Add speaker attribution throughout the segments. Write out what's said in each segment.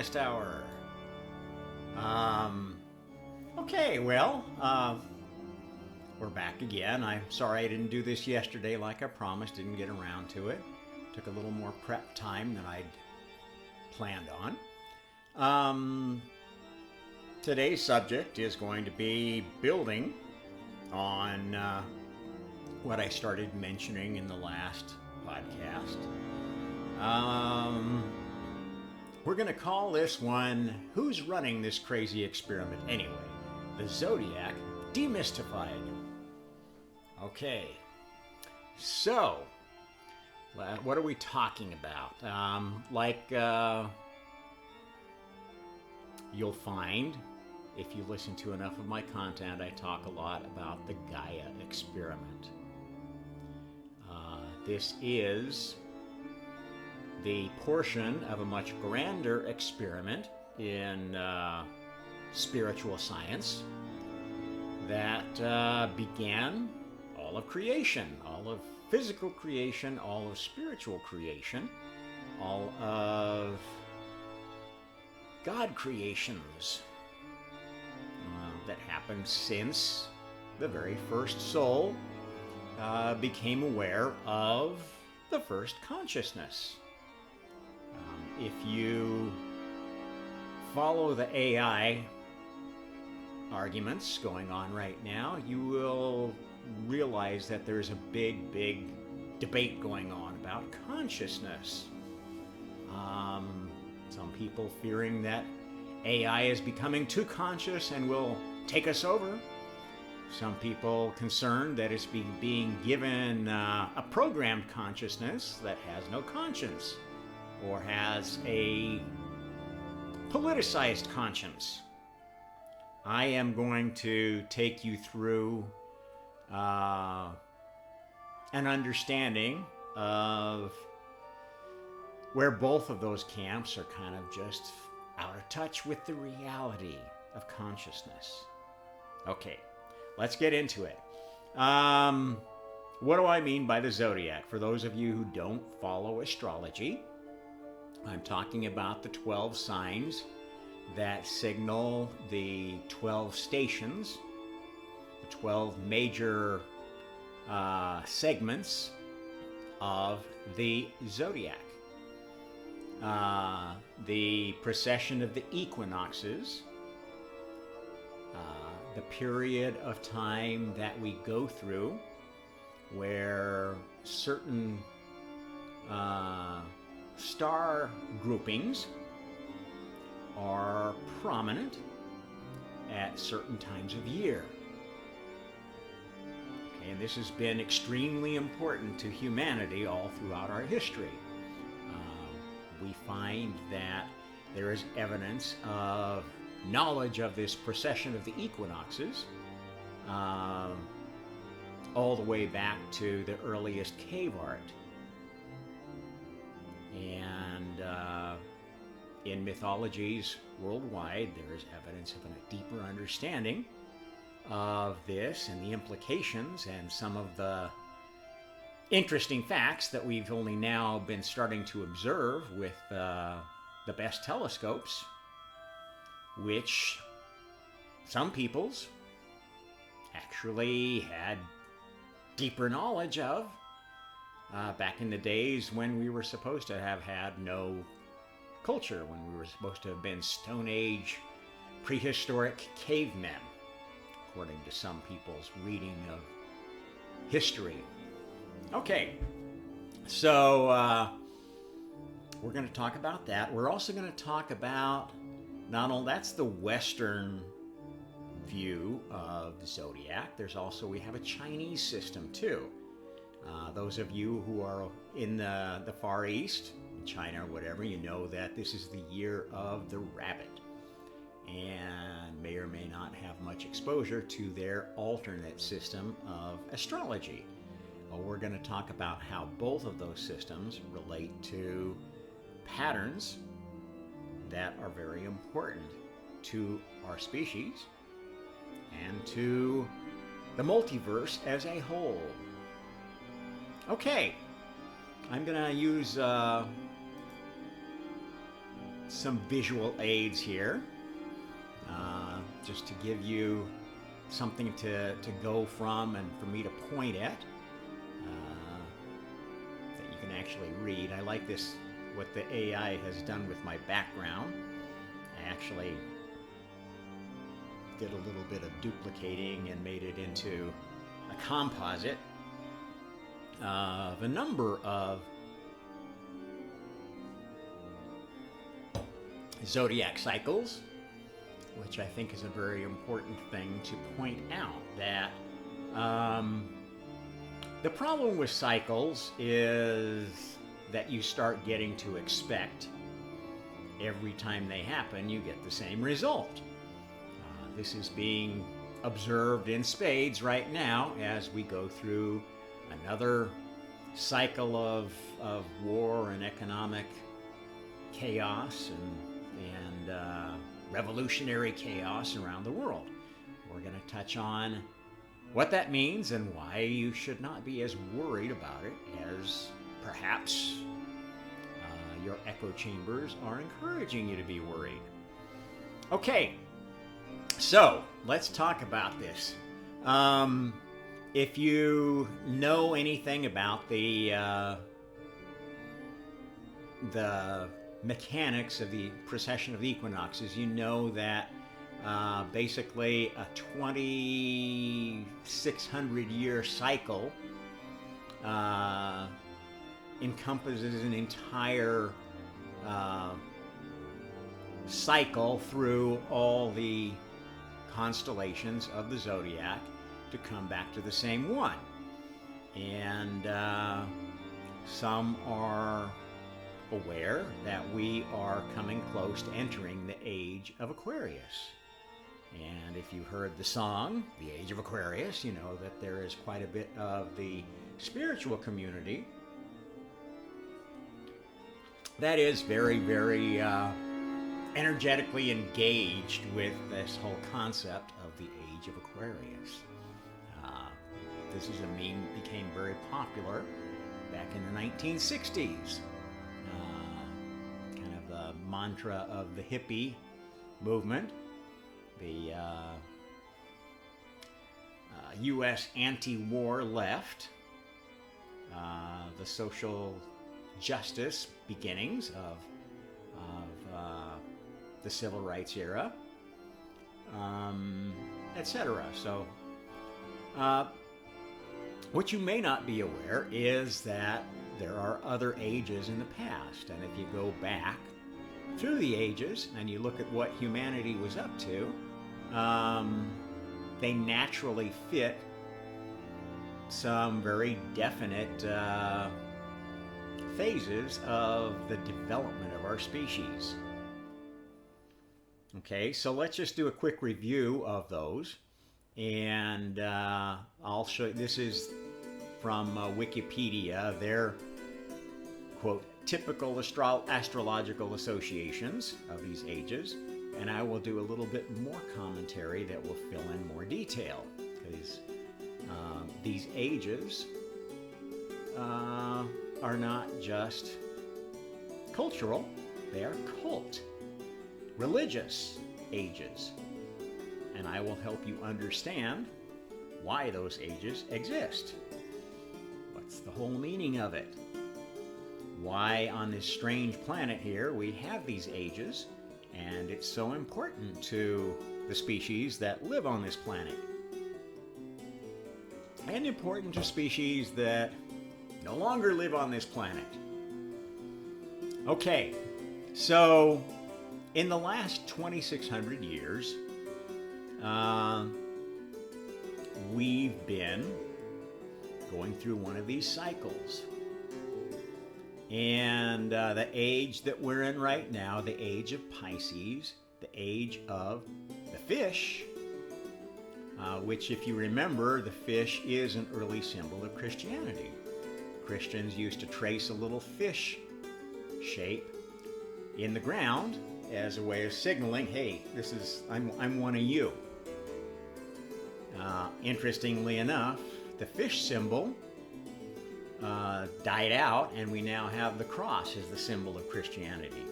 Speaker 1: Optimist Hour. Okay, well, we're back again. I'm sorry I didn't do this yesterday like I promised, didn't get around to it. Took a little more prep time than I'd planned on. Today's subject is going to be building on what I started mentioning in the last podcast. We're going to call this one, Who's Running This Crazy Experiment Anyway? The Zodiac Demystified. Okay, so what are we talking about? You'll find, if you listen to enough of my content, I talk a lot about the Gaia experiment. This is the portion of a much grander experiment in spiritual science that began all of creation, all of physical creation, all of spiritual creation, all of God creations that happened since the very first soul became aware of the first consciousness. If you follow the AI arguments going on right now, you will realize that there's a big debate going on about consciousness. Some people fearing that AI is becoming too conscious and will take us over. Some people concerned that it's being given a programmed consciousness that has no conscience, or has a politicized conscience. I am going to take you through an understanding of where both of those camps are kind of just out of touch with the reality of consciousness. Okay, let's get into it. What do I mean by the zodiac? For those of you who don't follow astrology, I'm talking about the 12 signs that signal the 12 stations, the 12 major segments of the zodiac. The precession of the equinoxes, the period of time that we go through where certain star groupings are prominent at certain times of year. Okay, and this has been extremely important to humanity all throughout our history. We find that there is evidence of knowledge of this precession of the equinoxes all the way back to the earliest cave art. And in mythologies worldwide, there is evidence of a deeper understanding of this and the implications and some of the interesting facts that we've only now been starting to observe with the best telescopes, which some peoples actually had deeper knowledge of back in the days when we were supposed to have had no culture, when we were supposed to have been Stone Age prehistoric cavemen, according to some people's reading of history. Okay, so we're going to talk about that. We're also going to talk about, not only that's the Western view of the zodiac, there's also, we have a Chinese system too. Those of you who are in the Far East, China or whatever, you know that this is the year of the rabbit, and may or may not have much exposure to their alternate system of astrology. Well, we're going to talk about how both of those systems relate to patterns that are very important to our species and to the multiverse as a whole. Okay, I'm going to use some visual aids here, just to give you something to go from and for me to point at, that you can actually read. I like this, what the AI has done with my background. I actually did a little bit of duplicating and made it into a composite of a number of zodiac cycles, which I think is a very important thing to point out, that the problem with cycles is that you start getting to expect every time they happen, you get the same result. This is being observed in spades right now as we go through another cycle of war and economic chaos and revolutionary chaos around the world. We're going to touch on what that means and why you should not be as worried about it as perhaps your echo chambers are encouraging you to be worried. Okay, so let's talk about this. If you know anything about the mechanics of the precession of the equinoxes, you know that basically a 2,600-year cycle encompasses an entire cycle through all the constellations of the zodiac to come back to the same one. And some are aware that we are coming close to entering the age of Aquarius. And if you heard the song, The Age of Aquarius, you know that there is quite a bit of the spiritual community that is very, very energetically engaged with this whole concept of the Age of Aquarius. This is a meme that became very popular back in the 1960s. Kind of the mantra of the hippie movement. The U.S. anti-war left. The social justice beginnings of the civil rights era, etc. So, what you may not be aware is that there are other ages in the past, and if you go back through the ages and you look at what humanity was up to, they naturally fit some very definite phases of the development of our species. Okay, so let's just do a quick review of those, and I'll show you. This is from Wikipedia, their quote, typical astrological associations of these ages, and I will do a little bit more commentary that will fill in more detail, because these ages are not just cultural, they are cult, religious ages, and I will help you understand why those ages exist. What's the whole meaning of it? Why on this strange planet here we have these ages, and it's so important to the species that live on this planet, and important to species that no longer live on this planet. Okay, so in the last 2,600 years, we've been going through one of these cycles. And the age that we're in right now, the age of Pisces, the age of the fish, which, if you remember, the fish is an early symbol of Christianity. Christians used to trace a little fish shape in the ground as a way of signaling, hey, this is, I'm one of you. Interestingly enough, the fish symbol died out, and we now have the cross as the symbol of Christianity.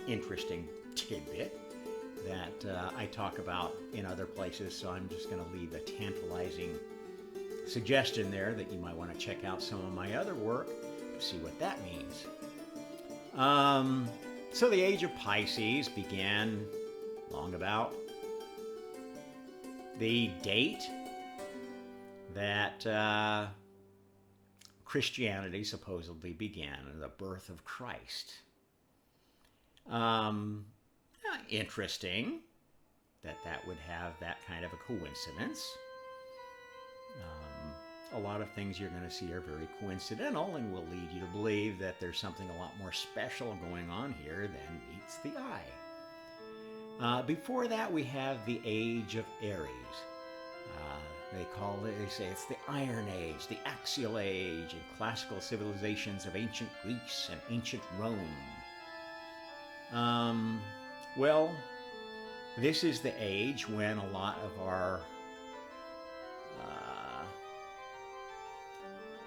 Speaker 1: interesting tidbit that I talk about in other places, so I'm just going to leave a tantalizing suggestion there that you might want to check out some of my other work to see what that means. So the age of Pisces began long about the date that Christianity supposedly began, the birth of Christ. Interesting that would have that kind of a coincidence. A lot of things you're going to see are very coincidental and will lead you to believe that there's something a lot more special going on here than meets the eye. Before that, we have the Age of Aries. They say it's the Iron Age, the Axial Age, and classical civilizations of ancient Greece and ancient Rome. Well, this is the age when a lot of our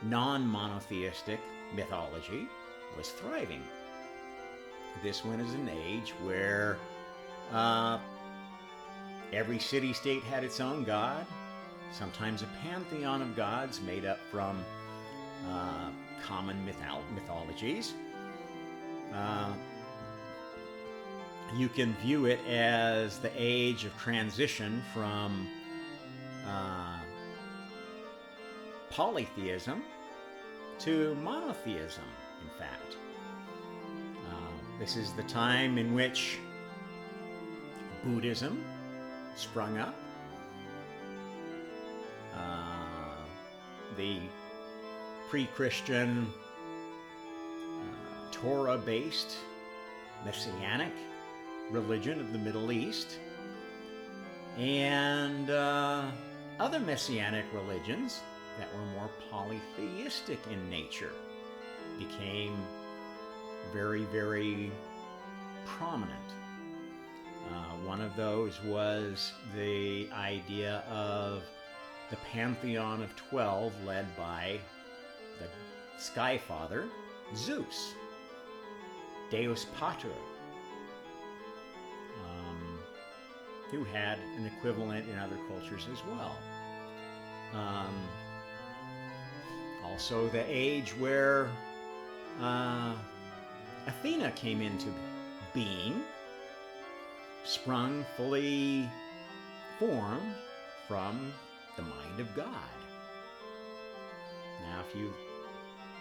Speaker 1: non-monotheistic mythology was thriving. This one is an age where every city-state had its own god, sometimes a pantheon of gods made up from common mythologies. You can view it as the age of transition from polytheism to monotheism, in fact. This is the time in which Buddhism sprung up. The pre-Christian Torah-based Messianic religion of the Middle East, and other Messianic religions that were more polytheistic in nature became very, very prominent. One of those was the idea of the Pantheon of 12 led by the Sky Father, Zeus, Deus Pater, who had an equivalent in other cultures as well. Also the age where Athena came into being, sprung fully formed from the mind of God. Now, if you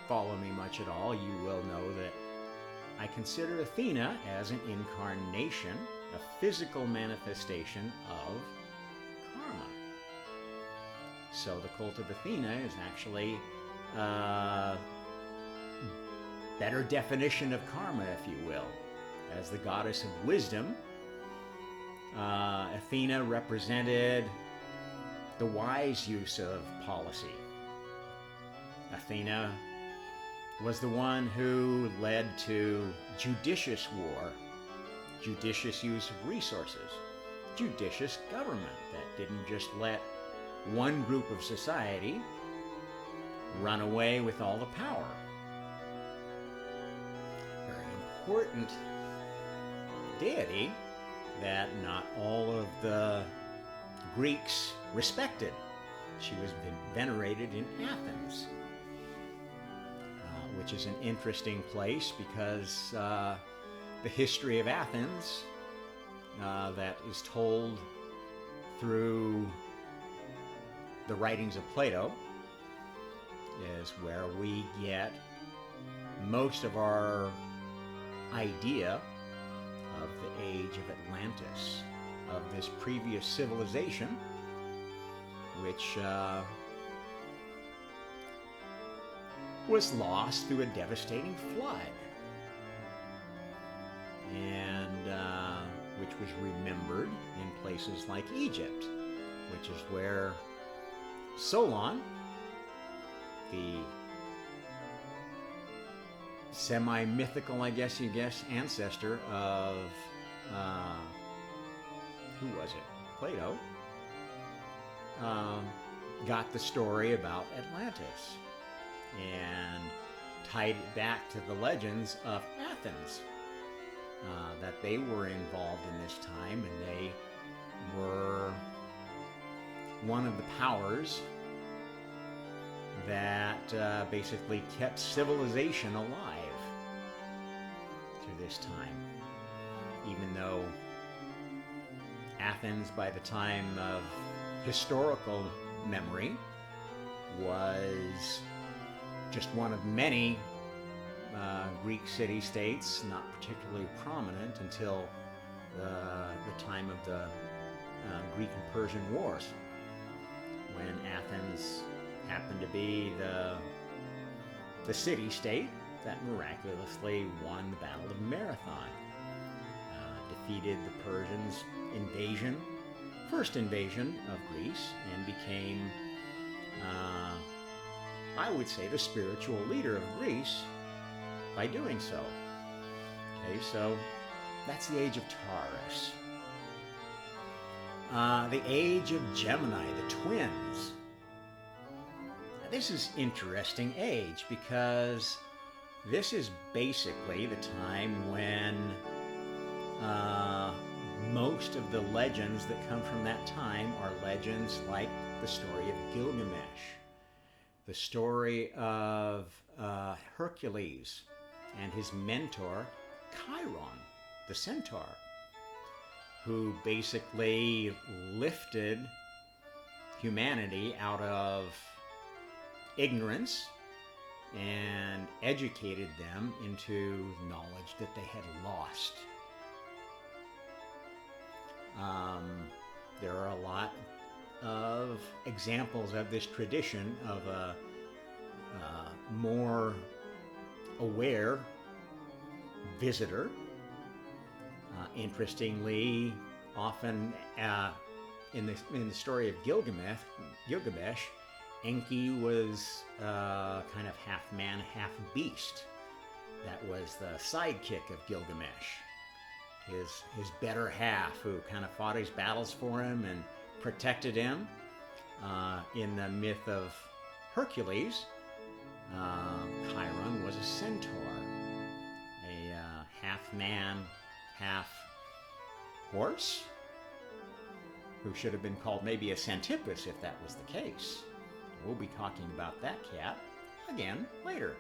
Speaker 1: follow me much at all, you will know that I consider Athena as an incarnation, a physical manifestation of karma. So the cult of Athena is actually a better definition of karma, if you will. As the goddess of wisdom, Athena represented the wise use of policy. Athena was the one who led to judicious war, judicious use of resources, judicious government that didn't just let one group of society run away with all the power. Very important deity that not all of the Greeks respected. She was venerated in Athens, which is an interesting place because the history of Athens that is told through the writings of Plato is where we get most of our idea of the age of Atlantis, of this previous civilization, which was lost through a devastating flood, and which was remembered in places like Egypt, which is where Solon, the semi-mythical, I guess you guess, ancestor of, who was it? Plato, got the story about Atlantis and tied it back to the legends of Athens. that they were involved in this time, and they were one of the powers that basically kept civilization alive through this time. Even though Athens, by the time of historical memory, was just one of many Greek city-states, not particularly prominent until the time of the Greek and Persian Wars, when Athens happened to be the city-state that miraculously won the Battle of Marathon, defeated the Persians' first invasion of Greece, and became, I would say, the spiritual leader of Greece by doing so. Okay, so that's the age of Taurus. The age of Gemini, the twins. Now, this is interesting age because this is basically the time when most of the legends that come from that time are legends like the story of Gilgamesh, the story of Hercules and his mentor Chiron, the centaur, who basically lifted humanity out of ignorance and educated them into knowledge that they had lost. There are a lot of examples of this tradition of a more aware visitor. Interestingly, often in the story of Gilgamesh, Enki was kind of half man, half beast. That was the sidekick of Gilgamesh, his better half, who kind of fought his battles for him and protected him. In the myth of Hercules, Chiron was a centaur, a half man, half horse, who should have been called maybe a centipus if that was the case. We'll be talking about that cat again later.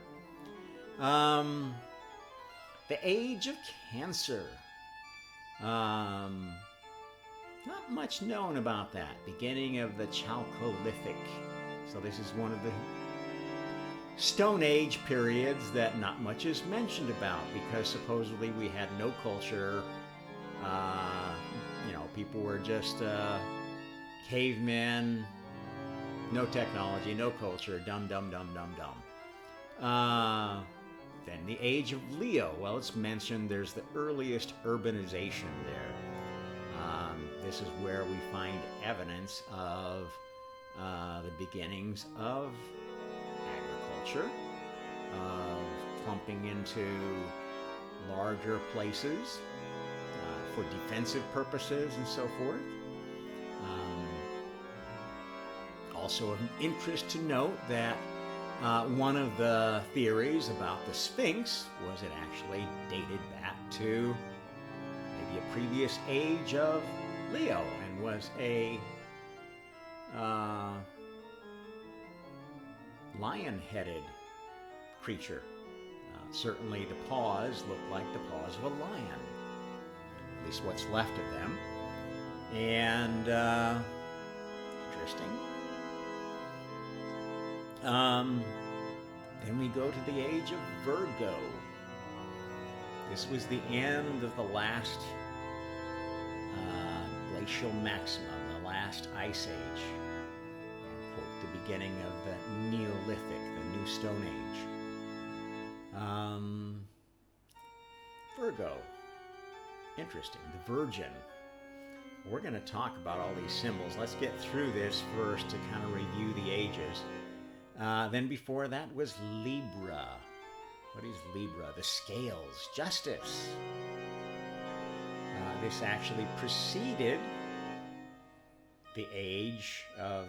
Speaker 1: The age of Cancer. Not much known about that. Beginning of the Chalcolithic. So this is one of the Stone Age periods that not much is mentioned about, because supposedly we had no culture. People were just cavemen, no technology, no culture, dumb. Then the age of Leo. Well, it's mentioned there's the earliest urbanization there. This is where we find evidence of the beginnings of agriculture, of clumping into larger places for defensive purposes and so forth. Also of interest to note that one of the theories about the Sphinx was it actually dated back to maybe a previous age of Leo and was a lion-headed creature. Certainly the paws look like the paws of a lion, at least what's left of them. And interesting. Then we go to the age of Virgo. This was the end of the last glacial maximum, the last ice age, and quote, the beginning of the Neolithic, the New Stone Age. Virgo, interesting, the Virgin. We're going to talk about all these symbols. Let's get through this first to kind of review the ages. Then before that was Libra. What is Libra? The scales, justice. This actually preceded the age of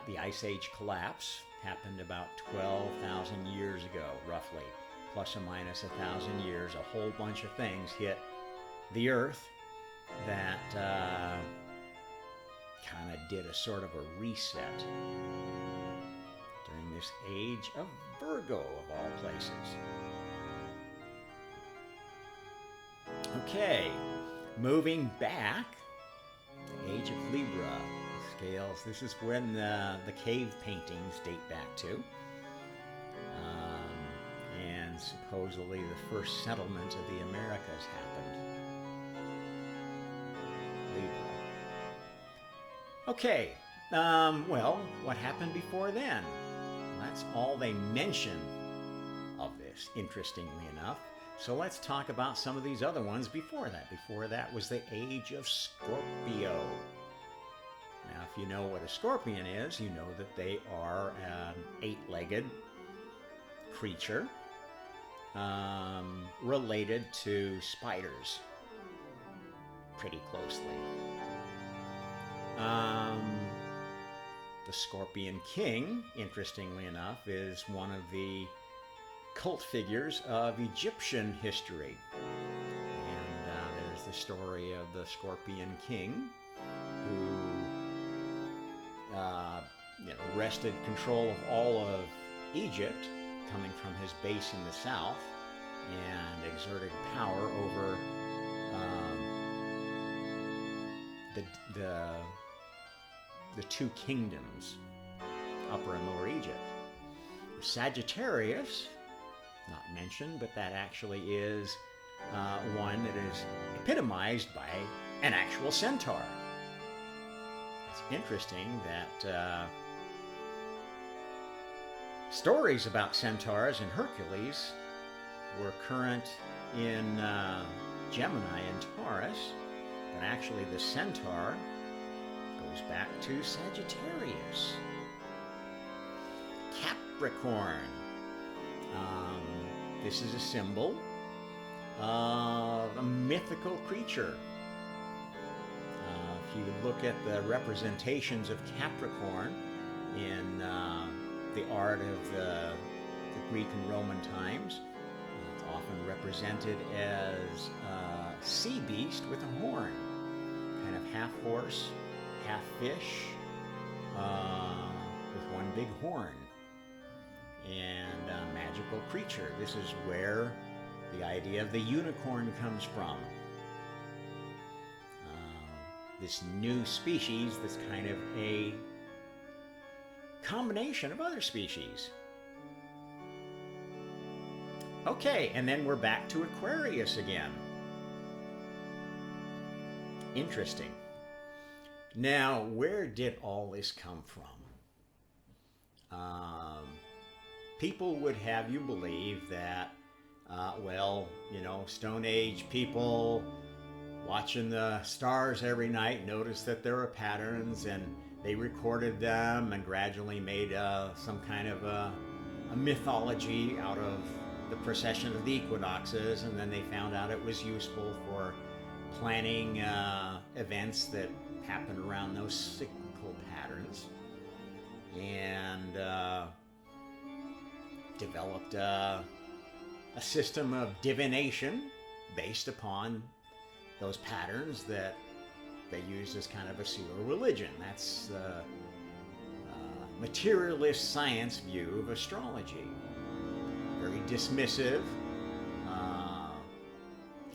Speaker 1: the Ice Age collapse. Happened about 12,000 years ago, roughly. plus or minus 1,000 years, a whole bunch of things hit the Earth that kind of did a sort of a reset during this age of Virgo, of all places. Okay, moving back, the age of Libra. Scales, this is when the cave paintings date back to. And supposedly the first settlement of the Americas happened. Libra. Okay, well, what happened before then? That's all they mention of this, interestingly enough. So let's talk about some of these other ones before that. Before that was the age of Scorpio. Now, if you know what a scorpion is, you know that they are an eight-legged creature related to spiders pretty closely. The Scorpion King, interestingly enough, is one of the cult figures of Egyptian history. And there's the story of the Scorpion King who wrested control of all of Egypt, coming from his base in the south, and exerted power over the two kingdoms, Upper and Lower Egypt. Sagittarius, not mentioned, but that actually is one that is epitomized by an actual centaur. It's interesting that stories about centaurs and Hercules were current in Gemini and Taurus, but actually the centaur goes back to Sagittarius. Capricorn. This is a symbol of a mythical creature. If you look at the representations of Capricorn in the art of the Greek and Roman times, it's often represented as a sea beast with a horn, kind of half horse, half fish, with one big horn, and a magical creature. This is where the idea of the unicorn comes from. This new species that's kind of a combination of other species. Okay, and then we're back to Aquarius again. Interesting. Now, where did all this come from? People would have you believe that, Stone Age people watching the stars every night noticed that there were patterns, and they recorded them and gradually made some kind of a mythology out of the precession of the equinoxes, and then they found out it was useful for planning events that happen around those cyclical patterns, and developed a system of divination based upon those patterns that they used as kind of a pseudo religion. That's the materialist science view of astrology. Very dismissive,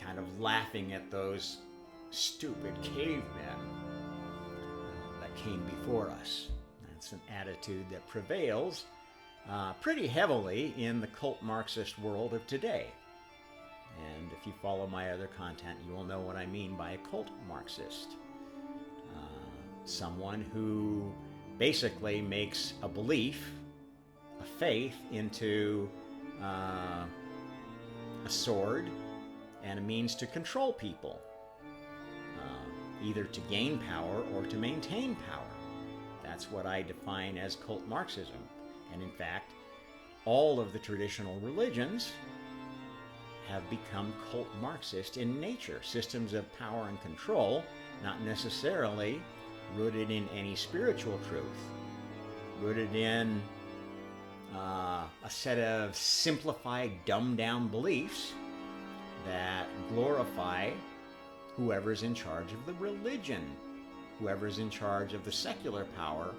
Speaker 1: kind of laughing at those stupid cavemen that came before us. That's an attitude that prevails pretty heavily in the cult Marxist world of today. And if you follow my other content, you will know what I mean by a cult Marxist. Someone who basically makes a belief, a faith, into a sword and a means to control people, either to gain power or to maintain power. That's what I define as cult Marxism. And in fact, all of the traditional religions have become cult Marxist in nature, systems of power and control, not necessarily rooted in any spiritual truth, rooted in a set of simplified, dumbed-down beliefs that glorify whoever's in charge of the religion, whoever's in charge of the secular power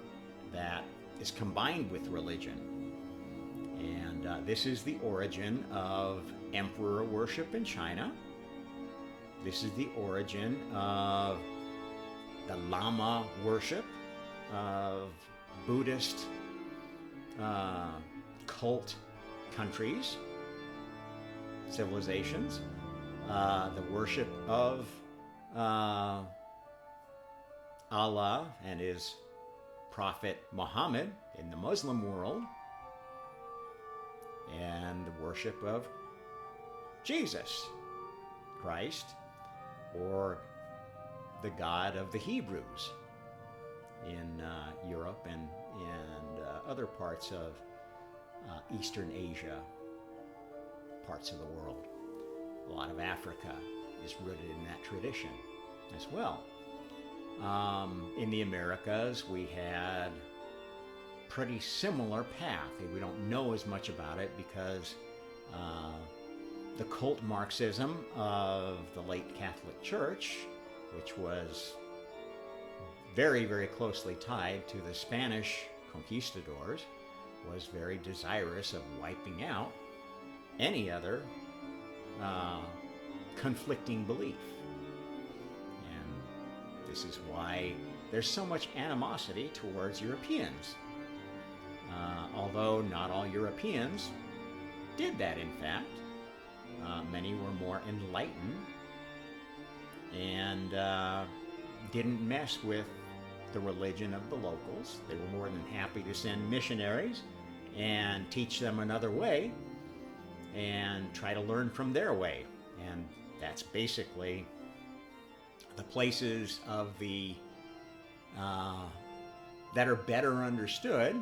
Speaker 1: that is combined with religion. And this is the origin of emperor worship in China. This is the origin of the Lama worship of Buddhist cult countries, civilizations, the worship of Allah and his prophet Muhammad in the Muslim world, and the worship of Jesus Christ, or the God of the Hebrews in Europe and other parts of Eastern Asia, parts of the world. A lot of Africa is rooted in that tradition as well. In the Americas, we had pretty similar path. We don't know as much about it because the cult Marxism of the late Catholic Church, which was very, very closely tied to the Spanish conquistadors, was very desirous of wiping out any other conflicting belief. And this is why there's so much animosity towards Europeans. Although not all Europeans did that, in fact. Many were more enlightened and didn't mess with the religion of the locals. They were more than happy to send missionaries and teach them another way and try to learn from their way. And that's basically the places of the that are better understood,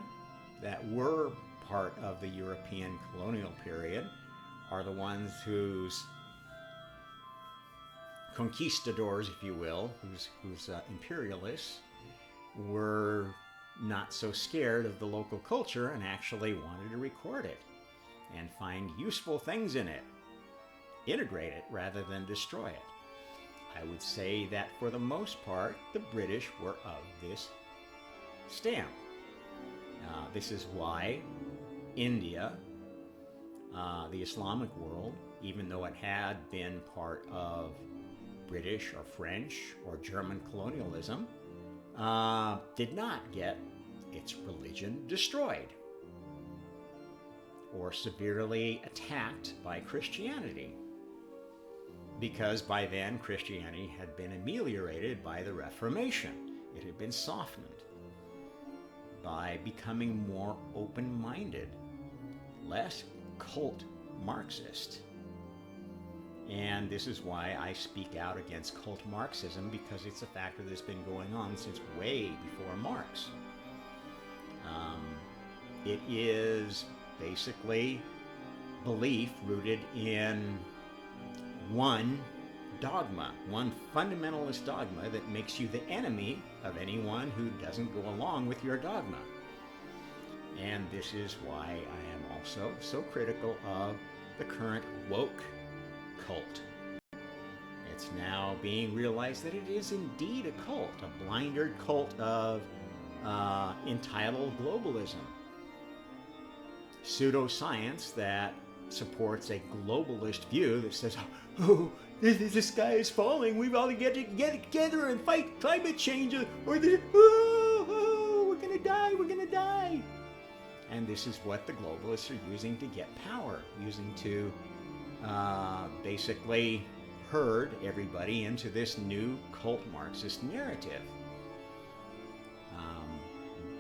Speaker 1: that were part of the European colonial period, are the ones whose conquistadors, if you will, whose imperialists were not so scared of the local culture and actually wanted to record it and find useful things in it, integrate it rather than destroy it. I would say that for the most part, the British were of this stamp. This is why India, the Islamic world, even though it had been part of British or French or German colonialism, did not get its religion destroyed or severely attacked by Christianity, because by then Christianity had been ameliorated by the Reformation. It had been softened by becoming more open-minded, less cult Marxist. And this is why I speak out against cult Marxism, because it's a factor that's been going on since way before Marx. It is basically belief rooted in one dogma, one fundamentalist dogma that makes you the enemy of anyone who doesn't go along with your dogma. And this is why I am also so critical of the current woke cult. It's now being realized that it is indeed a cult, a blindered cult of entitled globalism, pseudoscience that supports a globalist view that says, oh, the sky is falling, we've all got to get together and fight climate change, or we're gonna die. And this is what the globalists are using to get power, using to basically herd everybody into this new cult Marxist narrative.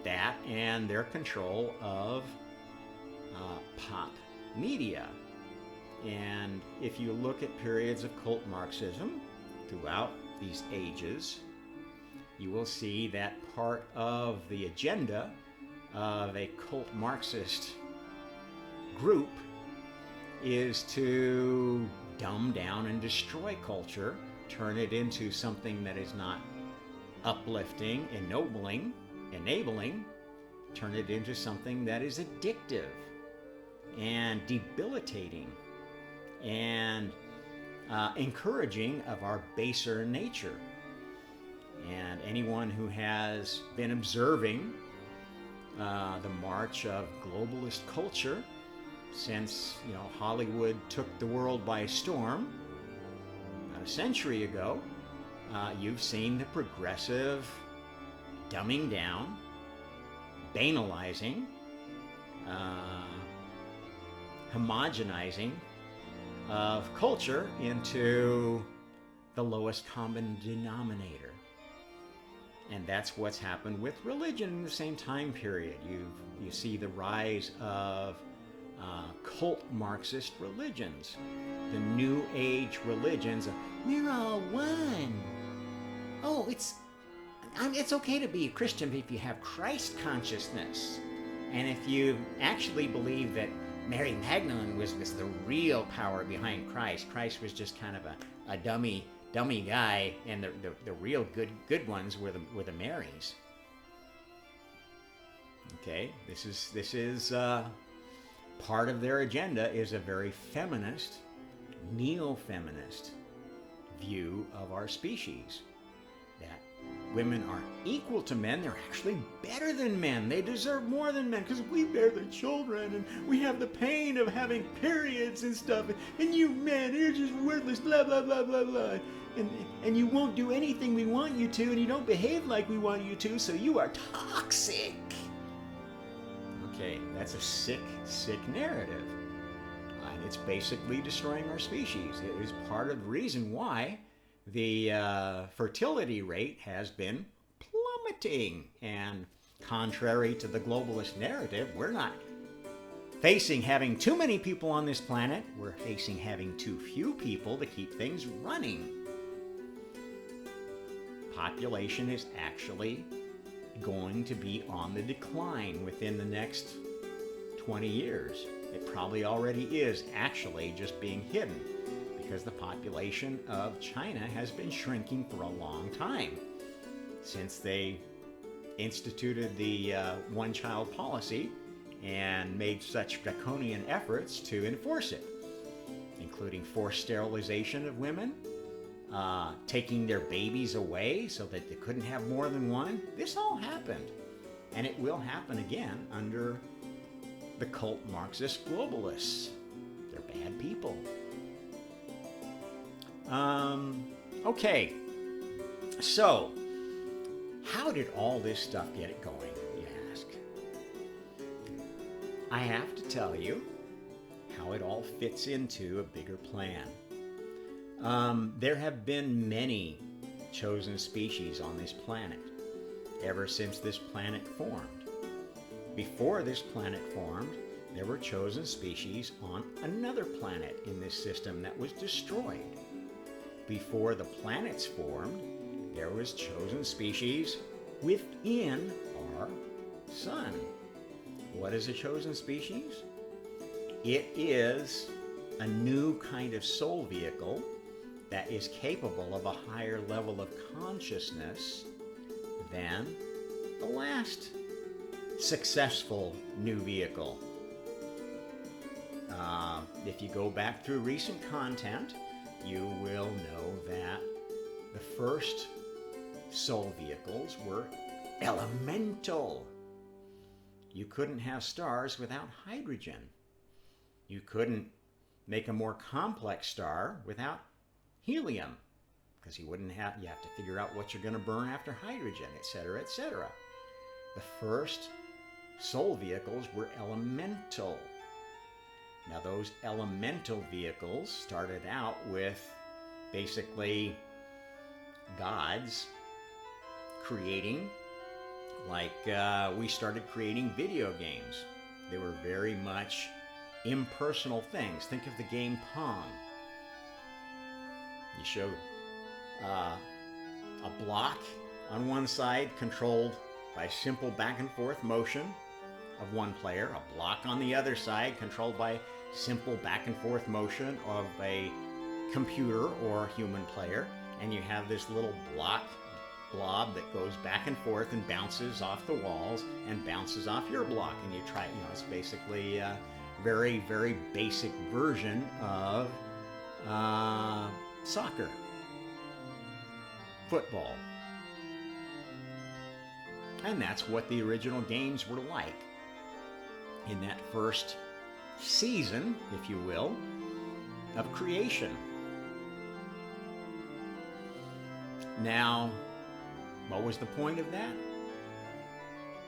Speaker 1: That and their control of pop media. And if you look at periods of cult Marxism throughout these ages, you will see that part of the agenda of a cult Marxist group is to dumb down and destroy culture, turn it into something that is not uplifting, ennobling, enabling, turn it into something that is addictive and debilitating and encouraging of our baser nature. And anyone who has been observing the march of globalist culture since Hollywood took the world by storm about a century ago, you've seen the progressive dumbing down, banalizing, homogenizing of culture into the lowest common denominator. And that's what's happened with religion in the same time period. You see the rise of cult Marxist religions, the New Age religions. We're all one. Oh, it's okay to be a Christian if you have Christ consciousness, and if you actually believe that Mary Magdalene was the real power behind Christ. Christ was just kind of a dummy guy, and the real good ones were the Marys. Okay, this is part of their agenda is a very feminist, neo-feminist view of our species. That women are equal to men. They're actually better than men. They deserve more than men because we bear the children and we have the pain of having periods and stuff. And you men, you're just worthless, blah, blah, blah, blah, blah. And you won't do anything we want you to, and you don't behave like we want you to, so you are toxic. Okay, that's a sick narrative. And it's basically destroying our species. It is part of the reason why the fertility rate has been plummeting. And contrary to the globalist narrative, we're not facing having too many people on this planet. We're facing having too few people to keep things running. Population is actually going to be on the decline within the next 20 years. It probably already is actually just being hidden because the population of China has been shrinking for a long time since they instituted the one-child policy and made such draconian efforts to enforce it, including forced sterilization of women, taking their babies away so that they couldn't have more than one. This all happened, and it will happen again under the cult Marxist globalists. They're bad people. Okay, so how did all this stuff get it going, you ask? I have to tell you how it all fits into a bigger plan. There have been many chosen species on this planet ever since this planet formed. Before this planet formed, there were chosen species on another planet in this system that was destroyed. Before the planets formed, there was chosen species within our sun. What is a chosen species? It is a new kind of soul vehicle that is capable of a higher level of consciousness than the last successful new vehicle. If you go back through recent content, you will know that the first soul vehicles were elemental. You couldn't have stars without hydrogen. You couldn't make a more complex star without helium, because you have to figure out what you're going to burn after hydrogen, etc., etc. The first soul vehicles were elemental. Now those elemental vehicles started out with basically gods creating, like we started creating video games. They were very much impersonal things. Think of the game Pong. You show a block on one side controlled by simple back and forth motion of one player, a block on the other side controlled by simple back and forth motion of a computer or human player, and you have this little block blob that goes back and forth and bounces off the walls and bounces off your block. And you try, it's basically a very, very basic version of soccer, football. And that's what the original games were like in that first season, if you will, of creation. Now, what was the point of that?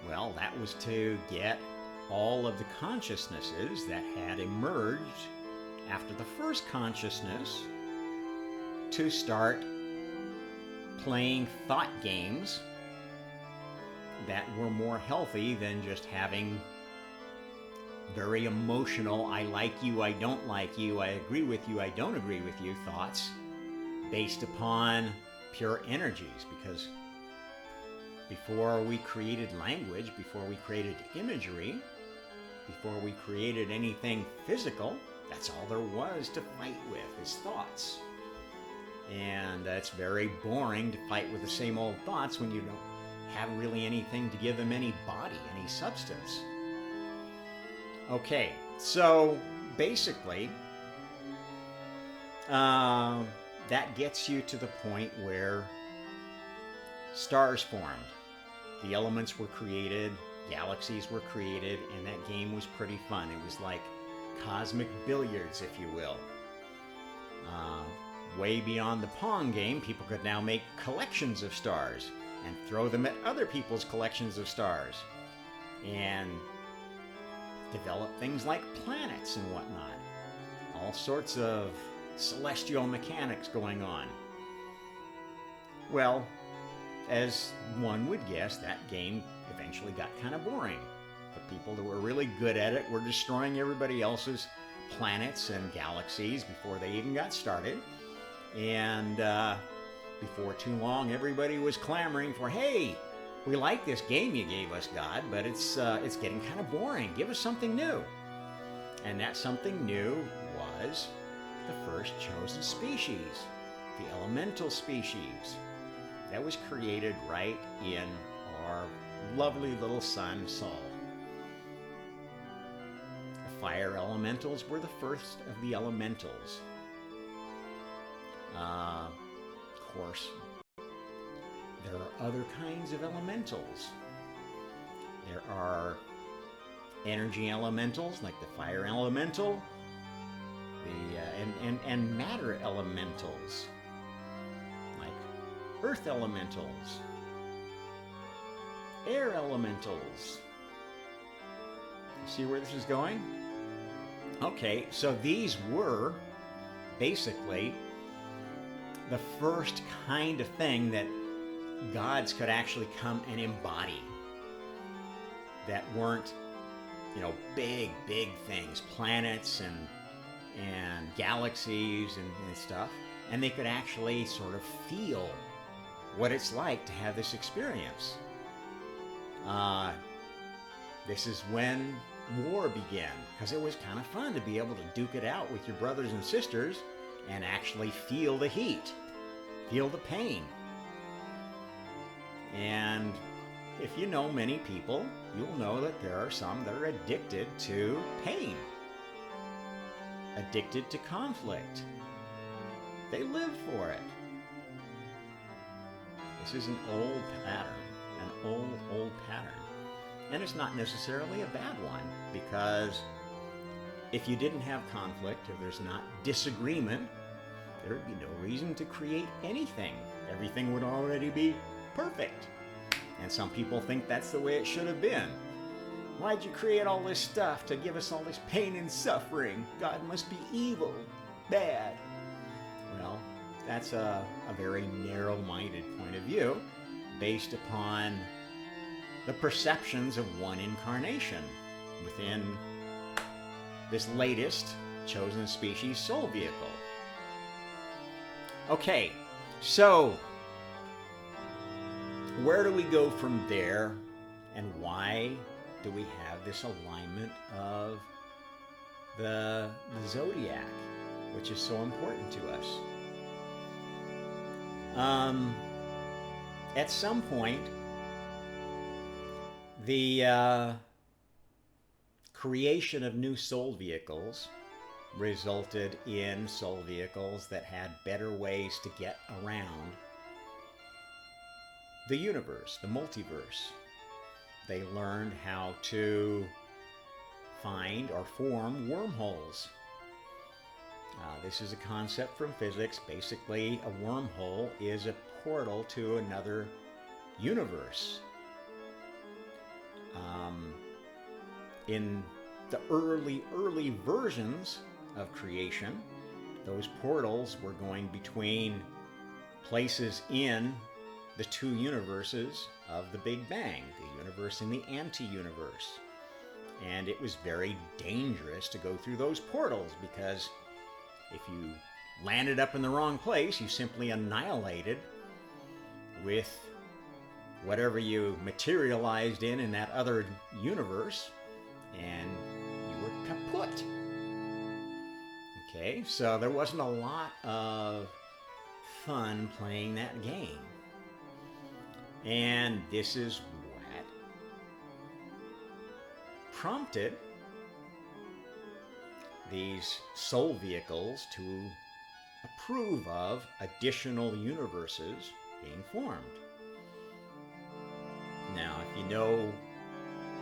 Speaker 1: Well, that was to get all of the consciousnesses that had emerged after the first consciousness to start playing thought games that were more healthy than just having very emotional, I like you, I don't like you, I agree with you, I don't agree with you thoughts based upon pure energies. Because before we created language, before we created imagery, before we created anything physical, that's all there was to fight with, is thoughts. And it's very boring to fight with the same old thoughts when you don't have really anything to give them any body, any substance. Okay, so basically, that gets you to the point where stars formed. The elements were created, galaxies were created, and that game was pretty fun. It was like cosmic billiards, if you will. Way beyond the Pong game, people could now make collections of stars and throw them at other people's collections of stars and develop things like planets and whatnot. All sorts of celestial mechanics going on. Well, as one would guess, that game eventually got kind of boring. The people that were really good at it were destroying everybody else's planets and galaxies before they even got started. And before too long, everybody was clamoring for, hey, we like this game you gave us, God, but it's getting kind of boring. Give us something new. And that something new was the first chosen species, the elemental species. That was created right in our lovely little sun, Sol. The fire elementals were the first of the elementals. Of course, there are other kinds of elementals. There are energy elementals like the fire elemental, and matter elementals like earth elementals, air elementals. You see where this is going? Okay, so these were basically the first kind of thing that gods could actually come and embody, that weren't, big things, planets and galaxies and stuff, and they could actually sort of feel what it's like to have this experience. This is when war began, because it was kind of fun to be able to duke it out with your brothers and sisters and actually feel the heat, feel the pain. And if you know many people, you'll know that there are some that are addicted to pain, addicted to conflict. They live for it. This is an old pattern, an old pattern. And it's not necessarily a bad one, because if you didn't have conflict, if there's not disagreement, there would be no reason to create anything. Everything would already be perfect. And some people think that's the way it should have been. Why'd you create all this stuff to give us all this pain and suffering? God must be evil, bad. Well, that's a very narrow-minded point of view based upon the perceptions of one incarnation within this latest chosen species soul vehicle. Okay, so where do we go from there, and why do we have this alignment of the Zodiac, which is so important to us? at some point, the creation of new soul vehicles resulted in soul vehicles that had better ways to get around the universe, the multiverse. They learned how to find or form wormholes. This is a concept from physics. Basically, a wormhole is a portal to another universe. In the early versions of creation, those portals were going between places in the two universes of the Big Bang, the universe and the anti-universe. And it was very dangerous to go through those portals because if you landed up in the wrong place, you simply annihilated with whatever you materialized in that other universe, and you were kaput. Okay, so there wasn't a lot of fun playing that game. And this is what prompted these soul vehicles to approve of additional universes being formed. Now, if you know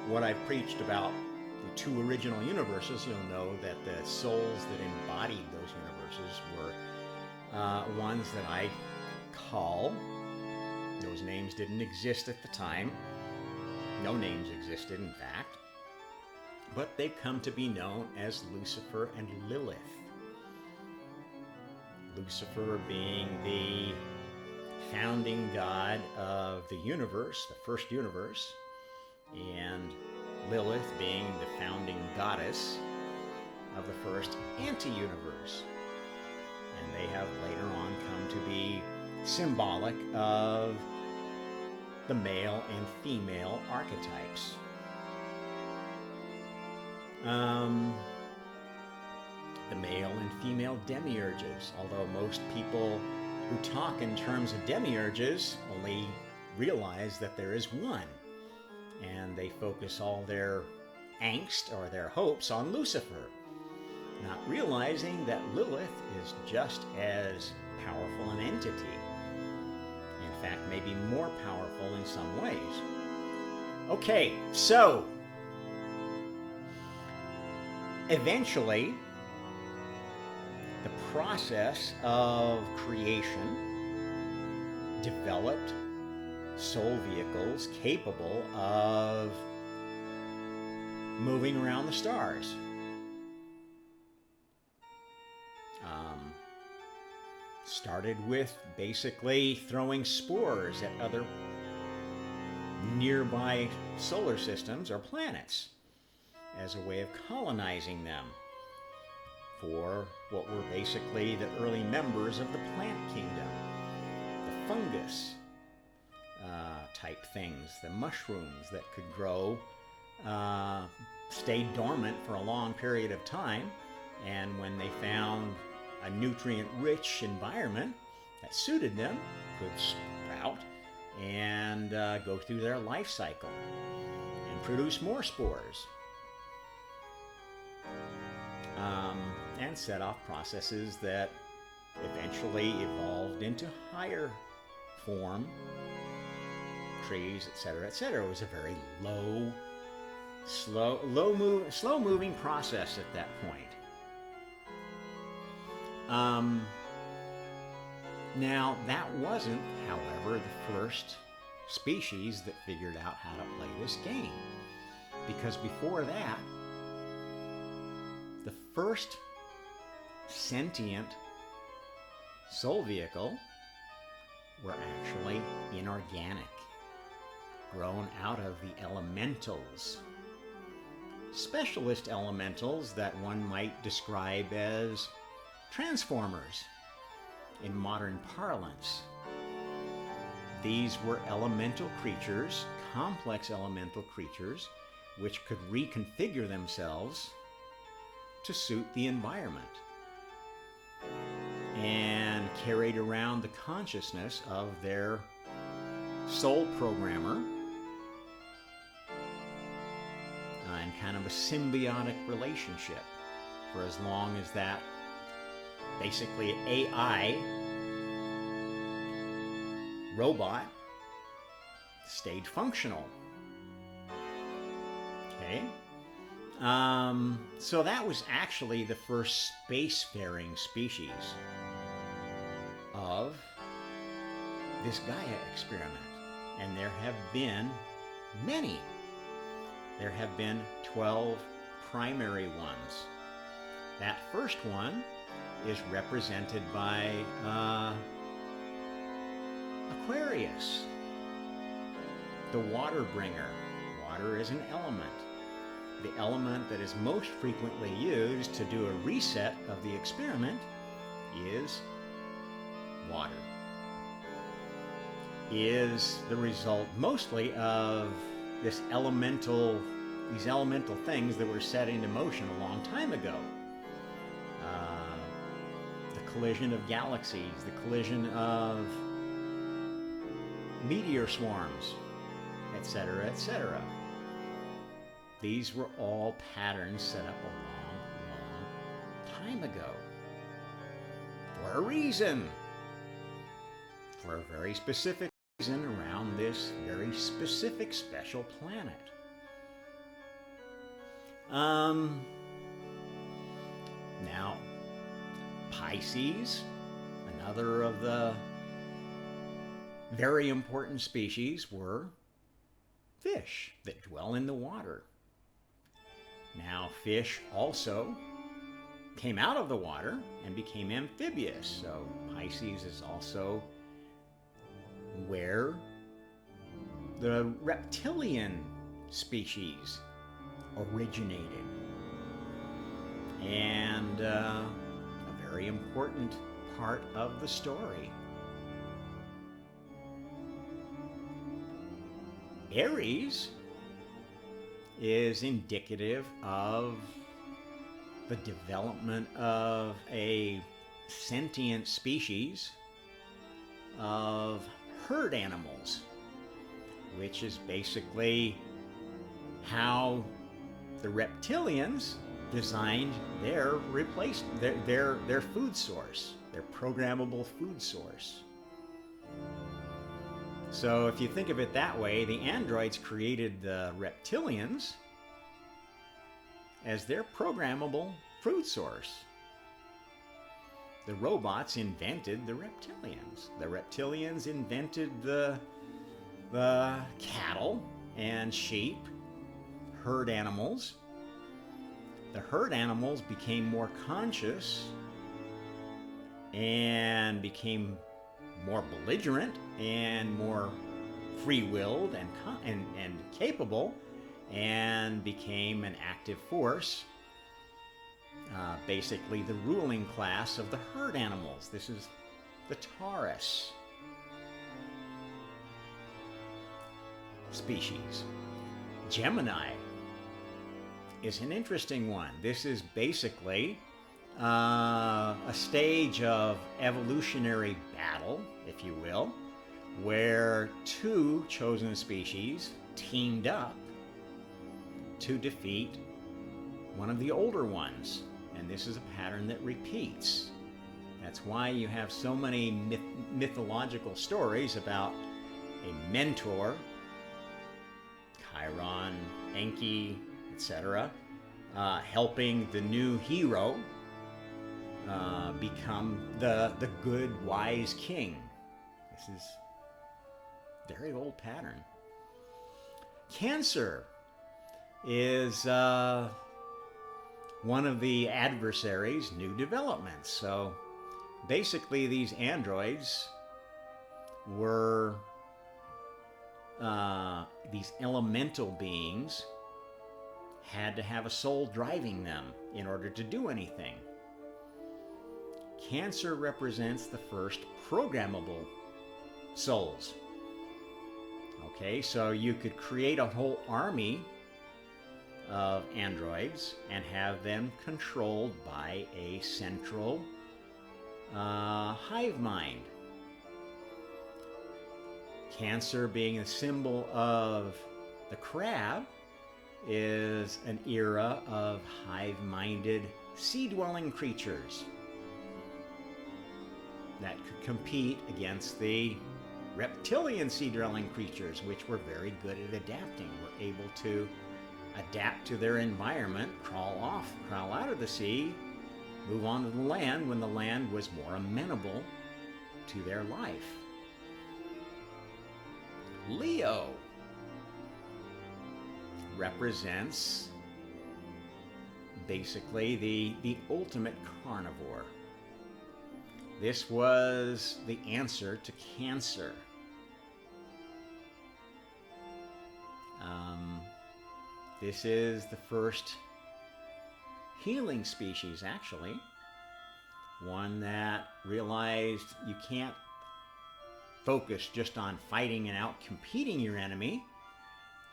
Speaker 1: what I've preached about the two original universes, you'll know that the souls that embodied those universes were ones that I call, those names didn't exist at the time, no names existed in fact, but they've come to be known as Lucifer and Lilith. Lucifer being the founding god of the universe, the first universe, and Lilith being the founding goddess of the first anti-universe. And they have later on come to be symbolic of the male and female archetypes. The male and female demiurges, although most people who talk in terms of demiurges only realize that there is one, and they focus all their angst or their hopes on Lucifer, not realizing that Lilith is just as powerful an entity. In fact, maybe more powerful in some ways. Okay, so eventually, the process of creation developed soul vehicles capable of moving around the stars. Started with basically throwing spores at other nearby solar systems or planets as a way of colonizing them for what were basically the early members of the plant kingdom, the fungus type things, the mushrooms that could grow, stay dormant for a long period of time, and when they found a nutrient-rich environment that suited them, could sprout and go through their life cycle and produce more spores. And set off processes that eventually evolved into higher form, trees, etc., etc. It was a very slow-moving process at that point. Now, that wasn't, however, the first species that figured out how to play this game, because before that, the first sentient soul vehicle were actually inorganic, grown out of the elementals. Specialist elementals that one might describe as transformers in modern parlance. These were elemental creatures, complex elemental creatures, which could reconfigure themselves to suit the environment, and carried around the consciousness of their soul programmer in kind of a symbiotic relationship for as long as that basically AI robot stayed functional. Okay. So that was actually the first spacefaring species of this Gaia experiment. And there have been many. There have been 12 primary ones. That first one is represented by Aquarius, the water bringer. Water is an element. The element that is most frequently used to do a reset of the experiment is water. Is the result mostly of these elemental things that were set into motion a long time ago. The collision of galaxies, the collision of meteor swarms, etc., etc. These were all patterns set up a long time ago. For a reason. For a very specific reason around this very specific special planet. Now, Pisces, another of the very important species, were fish that dwell in the water. Now, fish also came out of the water and became amphibious. So Pisces is also where the reptilian species originated. And a very important part of the story. Aries is indicative of the development of a sentient species of herd animals, which is basically how the reptilians designed their food source, their programmable food source. So if you think of it that way, the androids created the reptilians as their programmable food source. The robots invented the reptilians. The reptilians invented the cattle and sheep, herd animals. The herd animals became more conscious and became more belligerent and more free-willed and capable, and became an active force, basically the ruling class of the herd animals. This is the Taurus species. Gemini is an interesting one. This is basically a stage of evolutionary battle, if you will, where two chosen species teamed up to defeat one of the older ones. And this is a pattern that repeats. That's why you have so many mythological stories about a mentor, Chiron, Enki, etc., helping the new hero become the good, wise king. This is a very old pattern. Cancer is one of the adversaries' new developments. So basically these androids were these elemental beings had to have a soul driving them in order to do anything. Cancer represents the first programmable souls. Okay, so you could create a whole army of androids and have them controlled by a central hive mind. Cancer, being a symbol of the crab, is an era of hive-minded, sea-dwelling creatures that could compete against the reptilian sea-dwelling creatures, which were very good at adapting, were able to adapt to their environment, crawl out of the sea, move on to the land when the land was more amenable to their life. Leo represents basically the ultimate carnivore. This was the answer to Cancer. This is the first healing species, actually. One that realized you can't focus just on fighting and out-competing your enemy.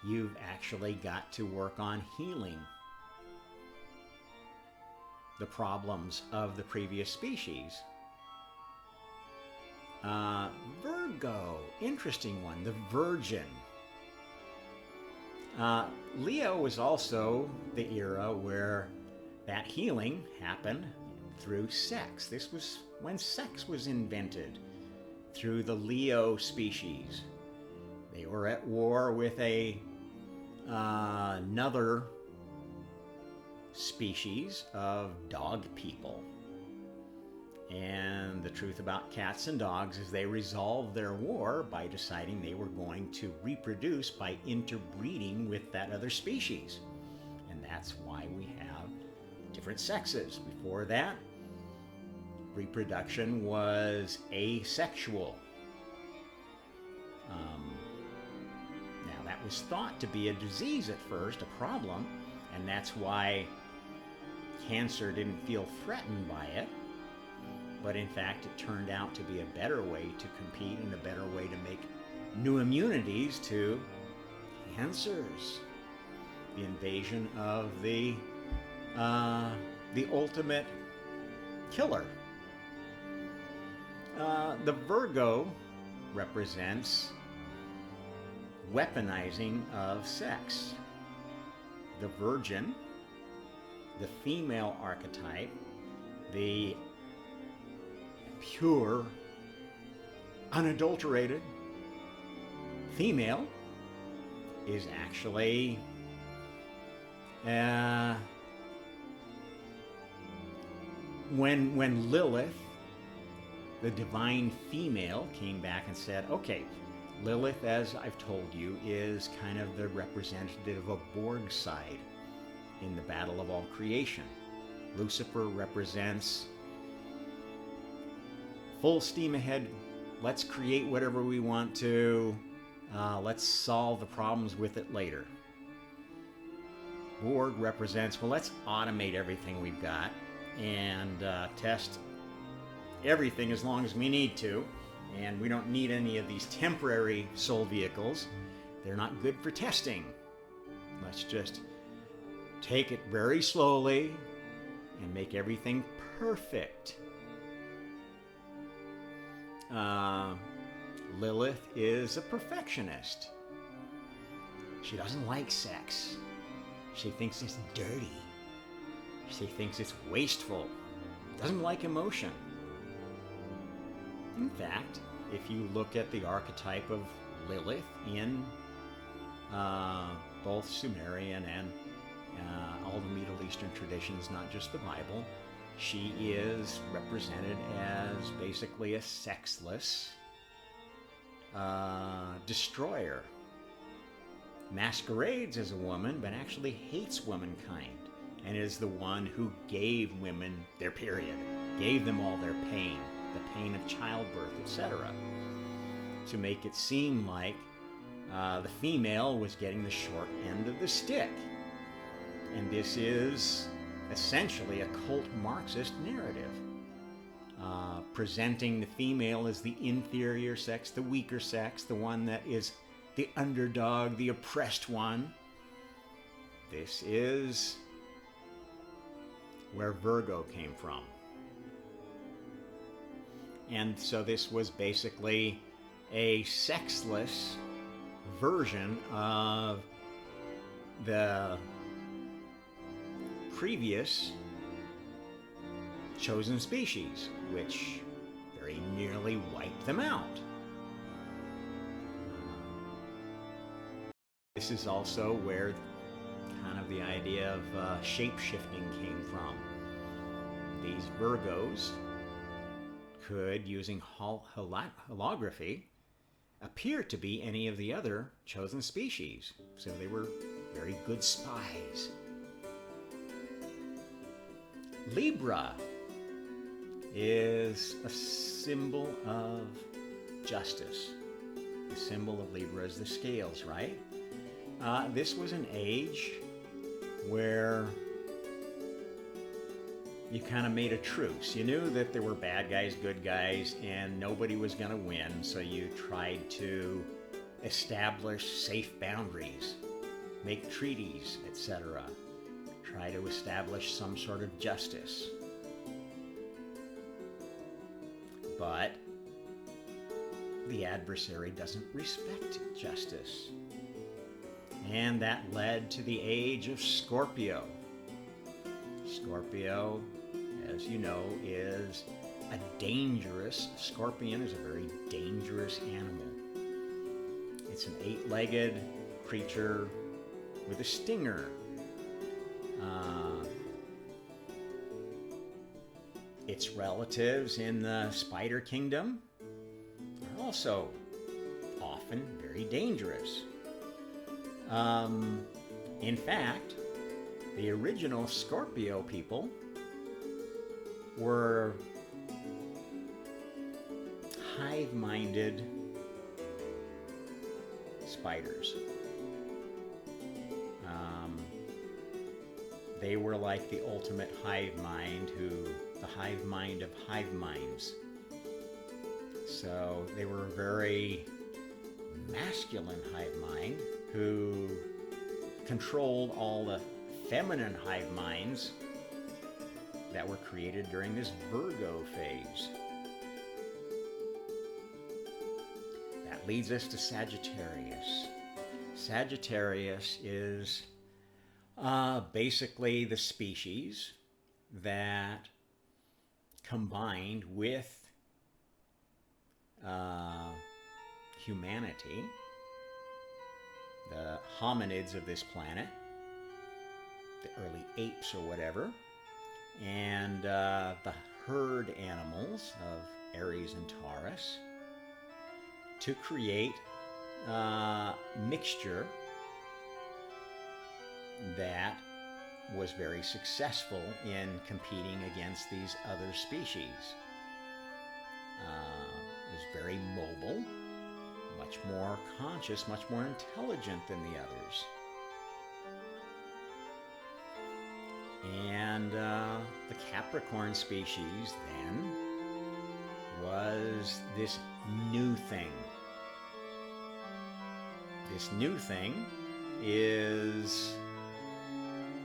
Speaker 1: You've actually got to work on healing the problems of the previous species. Virgo, interesting one, the Virgin. Leo was also the era where that healing happened through sex. This was when sex was invented, through the Leo species. They were at war with another species of dog people. And the truth about cats and dogs is they resolved their war by deciding they were going to reproduce by interbreeding with that other species. And that's why we have different sexes. Before that, reproduction was asexual. Now, that was thought to be a disease at first, a problem, and that's why Cancer didn't feel threatened by it. But in fact, it turned out to be a better way to compete and a better way to make new immunities to cancers. The invasion of the ultimate killer. The Virgo represents weaponizing of sex. The Virgin, the female archetype, the pure, unadulterated female, is actually when Lilith, the divine female, came back and said, okay, Lilith, as I've told you, is kind of the representative of Borg's side in the battle of all creation. Lucifer represents full steam ahead, let's create whatever we want to, let's solve the problems with it later. Borg represents, well, let's automate everything we've got and test everything as long as we need to, and we don't need any of these temporary soul vehicles. They're not good for testing. Let's just take it very slowly and make everything perfect. Lilith is a perfectionist. She doesn't like sex. She thinks it's dirty. She thinks it's wasteful. Doesn't like emotion. In fact, if you look at the archetype of Lilith in both Sumerian and all the Middle Eastern traditions, not just the Bible, she is represented as basically a sexless destroyer. Masquerades as a woman, but actually hates womankind, and is the one who gave women their period, gave them all their pain, the pain of childbirth, etc., to make it seem like the female was getting the short end of the stick. And this is essentially a cult Marxist narrative, presenting the female as the inferior sex, the weaker sex, the one that is the underdog, the oppressed one. This is where Virgo came from. And so this was basically a sexless version of the previous chosen species, which very nearly wiped them out. This is also where kind of the idea of shape-shifting came from. These Virgos could, using holography, appear to be any of the other chosen species. So they were very good spies. Libra is a symbol of justice. The symbol of Libra is the scales, right? This was an age where you kind of made a truce. You knew that there were bad guys, good guys, and nobody was going to win, so you tried to establish safe boundaries, make treaties, etc. Try to establish some sort of justice. But the adversary doesn't respect justice. And that led to the age of Scorpio. Scorpio, as you know, is a dangerous, scorpion is a very dangerous animal. It's an 8-legged creature with a stinger. Its relatives in the spider kingdom are also often very dangerous. In fact, the original Scorpio people were hive-minded spiders. They were like the ultimate hive mind, the hive mind of hive minds. So they were a very masculine hive mind who controlled all the feminine hive minds that were created during this Virgo phase. That leads us to Sagittarius. Sagittarius is basically the species that combined with humanity, the hominids of this planet, the early apes or whatever, and the herd animals of Aries and Taurus, to create a mixture that was very successful in competing against these other species. It was very mobile, much more conscious, much more intelligent than the others. And the Capricorn species then was this new thing. This new thing is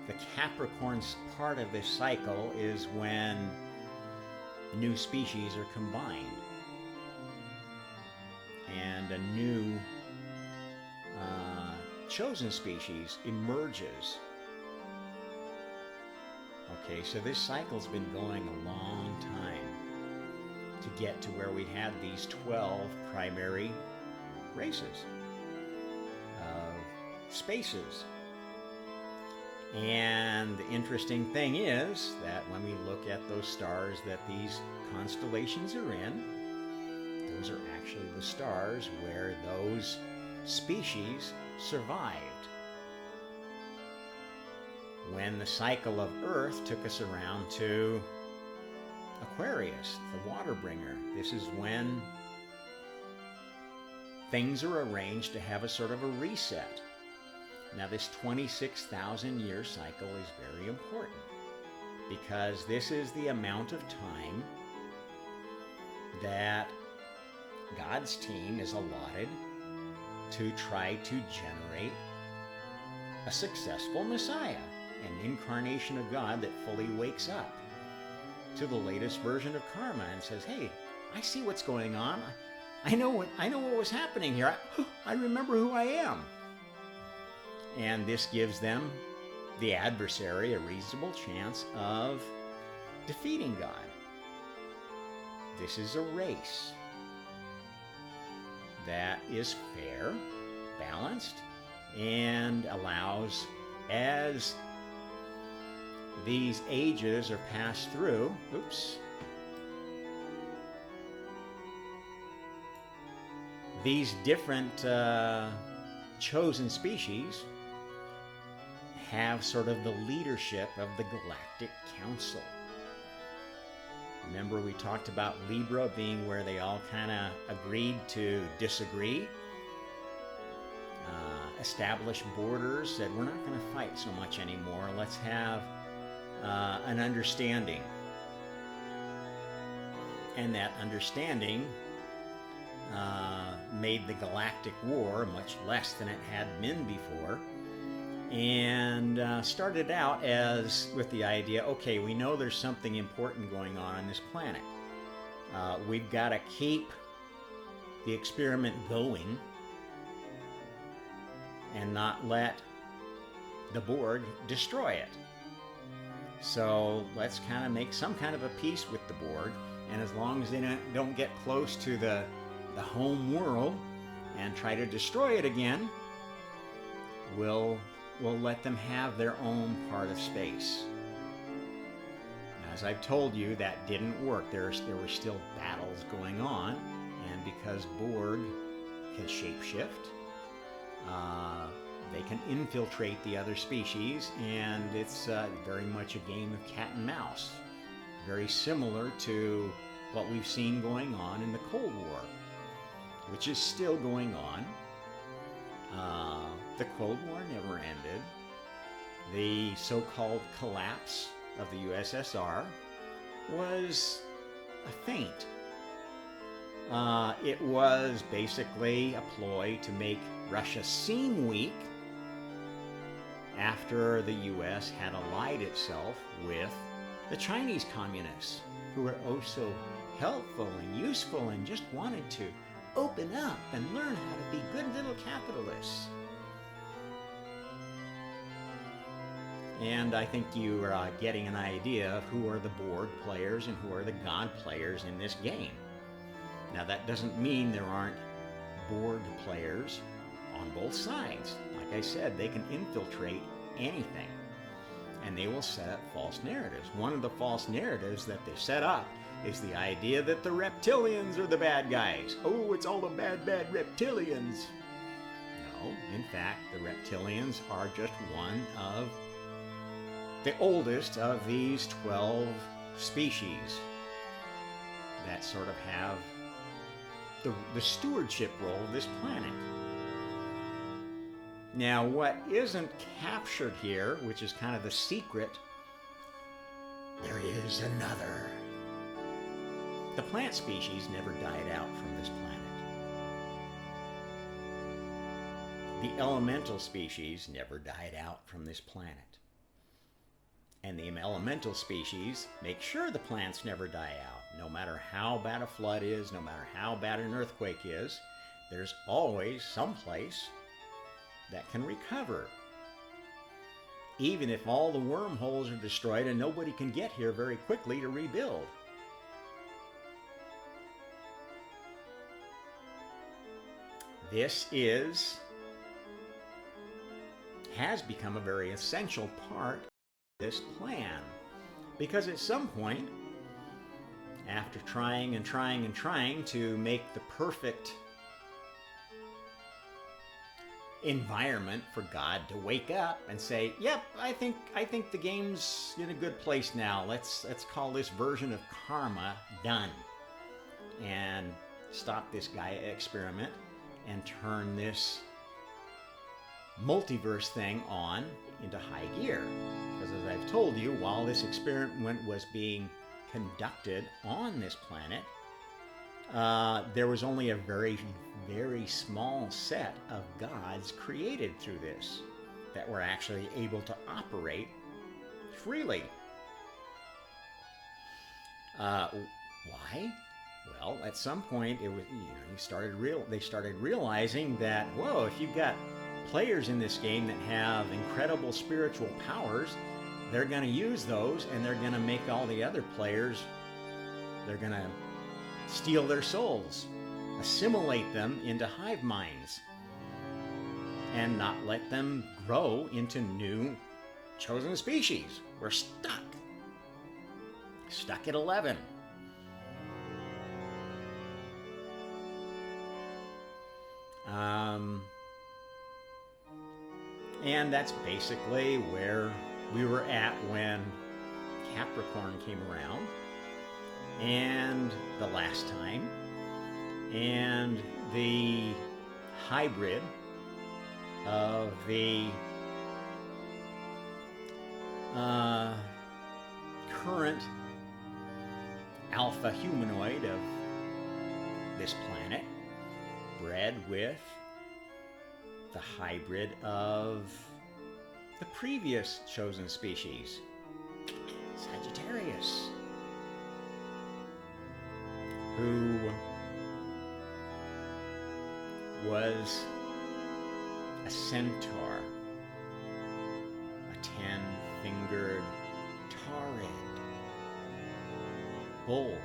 Speaker 1: the Capricorn's part of this cycle is when new species are combined and a new chosen species emerges. Okay, so this cycle's been going a long time to get to where we had these 12 primary races of spaces. And the interesting thing is that when we look at those stars that these constellations are in, those are actually the stars where those species survived. When the cycle of Earth took us around to Aquarius, the water bringer, this is when things are arranged to have a sort of a reset. Now this 26,000 year cycle is very important because this is the amount of time that God's team is allotted to try to generate a successful Messiah, an incarnation of God that fully wakes up to the latest version of karma and says, hey, I see what's going on. I know what was happening here. I remember who I am. And this gives them, the adversary, a reasonable chance of defeating God. This is a race that is fair, balanced, and allows, as these ages are passed through, these different chosen species have sort of the leadership of the Galactic Council. Remember, we talked about Libra being where they all kind of agreed to disagree, establish borders, said we're not going to fight so much anymore, let's have an understanding. And that understanding made the Galactic War much less than it had been before, and started out as with the idea, okay, we know there's something important going on this planet. We've got to keep the experiment going and not let the Borg destroy it. So let's kind of make some kind of a peace with the Borg, and as long as they don't get close to the home world and try to destroy it again, we'll let them have their own part of space. As I've told you, that didn't work. There were still battles going on, and because Borg can shapeshift, they can infiltrate the other species, and it's very much a game of cat and mouse. Very similar to what we've seen going on in the Cold War, which is still going on. The Cold War never ended. The so-called collapse of the USSR was a feint. It was basically a ploy to make Russia seem weak after the US had allied itself with the Chinese communists, who were oh so helpful and useful and just wanted to open up and learn how to be good little capitalists. And I think you are getting an idea of who are the Borg players and who are the God players in this game. Now, that doesn't mean there aren't Borg players on both sides. Like I said, they can infiltrate anything, and they will set up false narratives. One of the false narratives that they set up is the idea that the reptilians are the bad guys. Oh, it's all the bad reptilians. No, in fact, the reptilians are just one of the oldest of these 12 species that sort of have the stewardship role of this planet. Now, what isn't captured here, which is kind of the secret, there is another. The plant species never died out from this planet. The elemental species never died out from this planet. And the elemental species make sure the plants never die out. No matter how bad a flood is, no matter how bad an earthquake is, there's always some place that can recover. Even if all the wormholes are destroyed and nobody can get here very quickly to rebuild. This has become a very essential part of this plan, because at some point, after trying and trying and trying to make the perfect environment for God to wake up and say, yep, I think the game's in a good place now. Let's call this version of karma done, and stop this Gaia experiment and turn this multiverse thing on into high gear. Because as I've told you, while this experiment was being conducted on this planet, there was only a very, very small set of gods created through this that were actually able to operate freely. Why? Well, at some point, it was they started realizing that, whoa, if you've got players in this game that have incredible spiritual powers, they're going to use those, and they're going to make all the other players, they're going to steal their souls, assimilate them into hive minds, and not let them grow into new chosen species. We're stuck at 11. And that's basically where we were at when Capricorn came around, and the last time, and the hybrid of the current alpha humanoid of this planet bred with the hybrid of the previous chosen species, Sagittarius, who was a centaur, a 10-fingered taurid bull.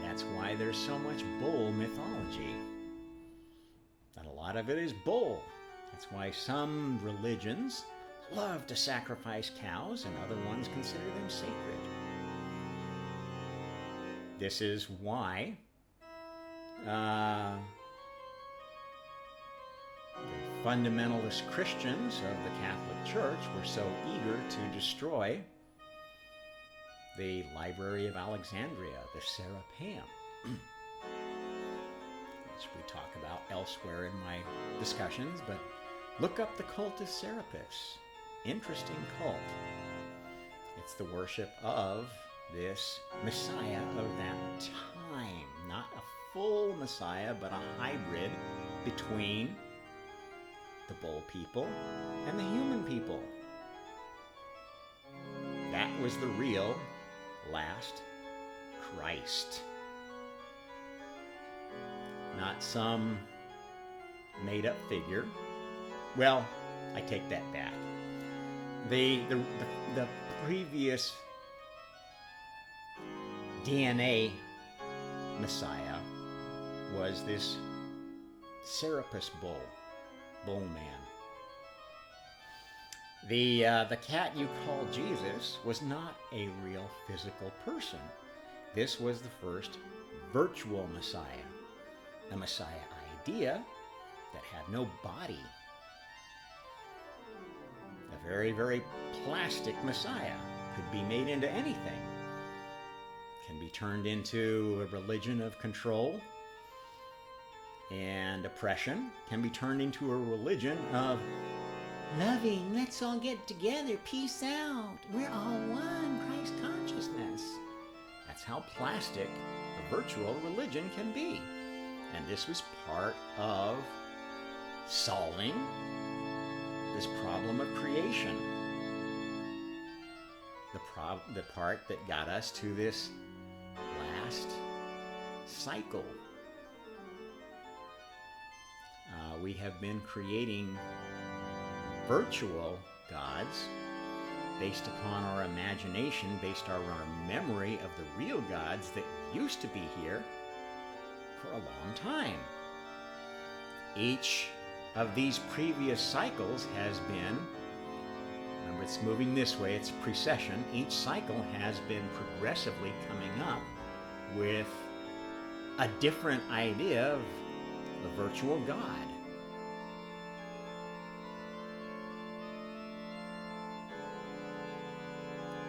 Speaker 1: That's why there's so much bull mythology. And a lot of it is bull. That's why some religions love to sacrifice cows and other ones consider them sacred. This is why the fundamentalist Christians of the Catholic Church were so eager to destroy the Library of Alexandria, the Serapeum, which we talk about elsewhere in my discussions, but look up the cult of Serapis. Interesting cult. It's the worship of this Messiah of that time. Not a full Messiah, but a hybrid between the bull people and the human people. That was the real last Christ. Not some made-up figure. Well, I take that back. The previous DNA Messiah was this Serapis bull man. The cat you call Jesus was not a real physical person. This was the first virtual Messiah, a Messiah idea that had no body. A very, very plastic Messiah could be made into anything. Can be turned into a religion of control and oppression. Can be turned into a religion of loving, let's all get together, peace out, we're all one, Christ consciousness. That's how plastic a virtual religion can be. And this was part of solving this problem of creation. The part that got us to this last cycle. We have been creating virtual gods based upon our imagination, based on our memory of the real gods that used to be here for a long time. Each of these previous cycles has been, remember it's moving this way, it's precession, each cycle has been progressively coming up with a different idea of the virtual god.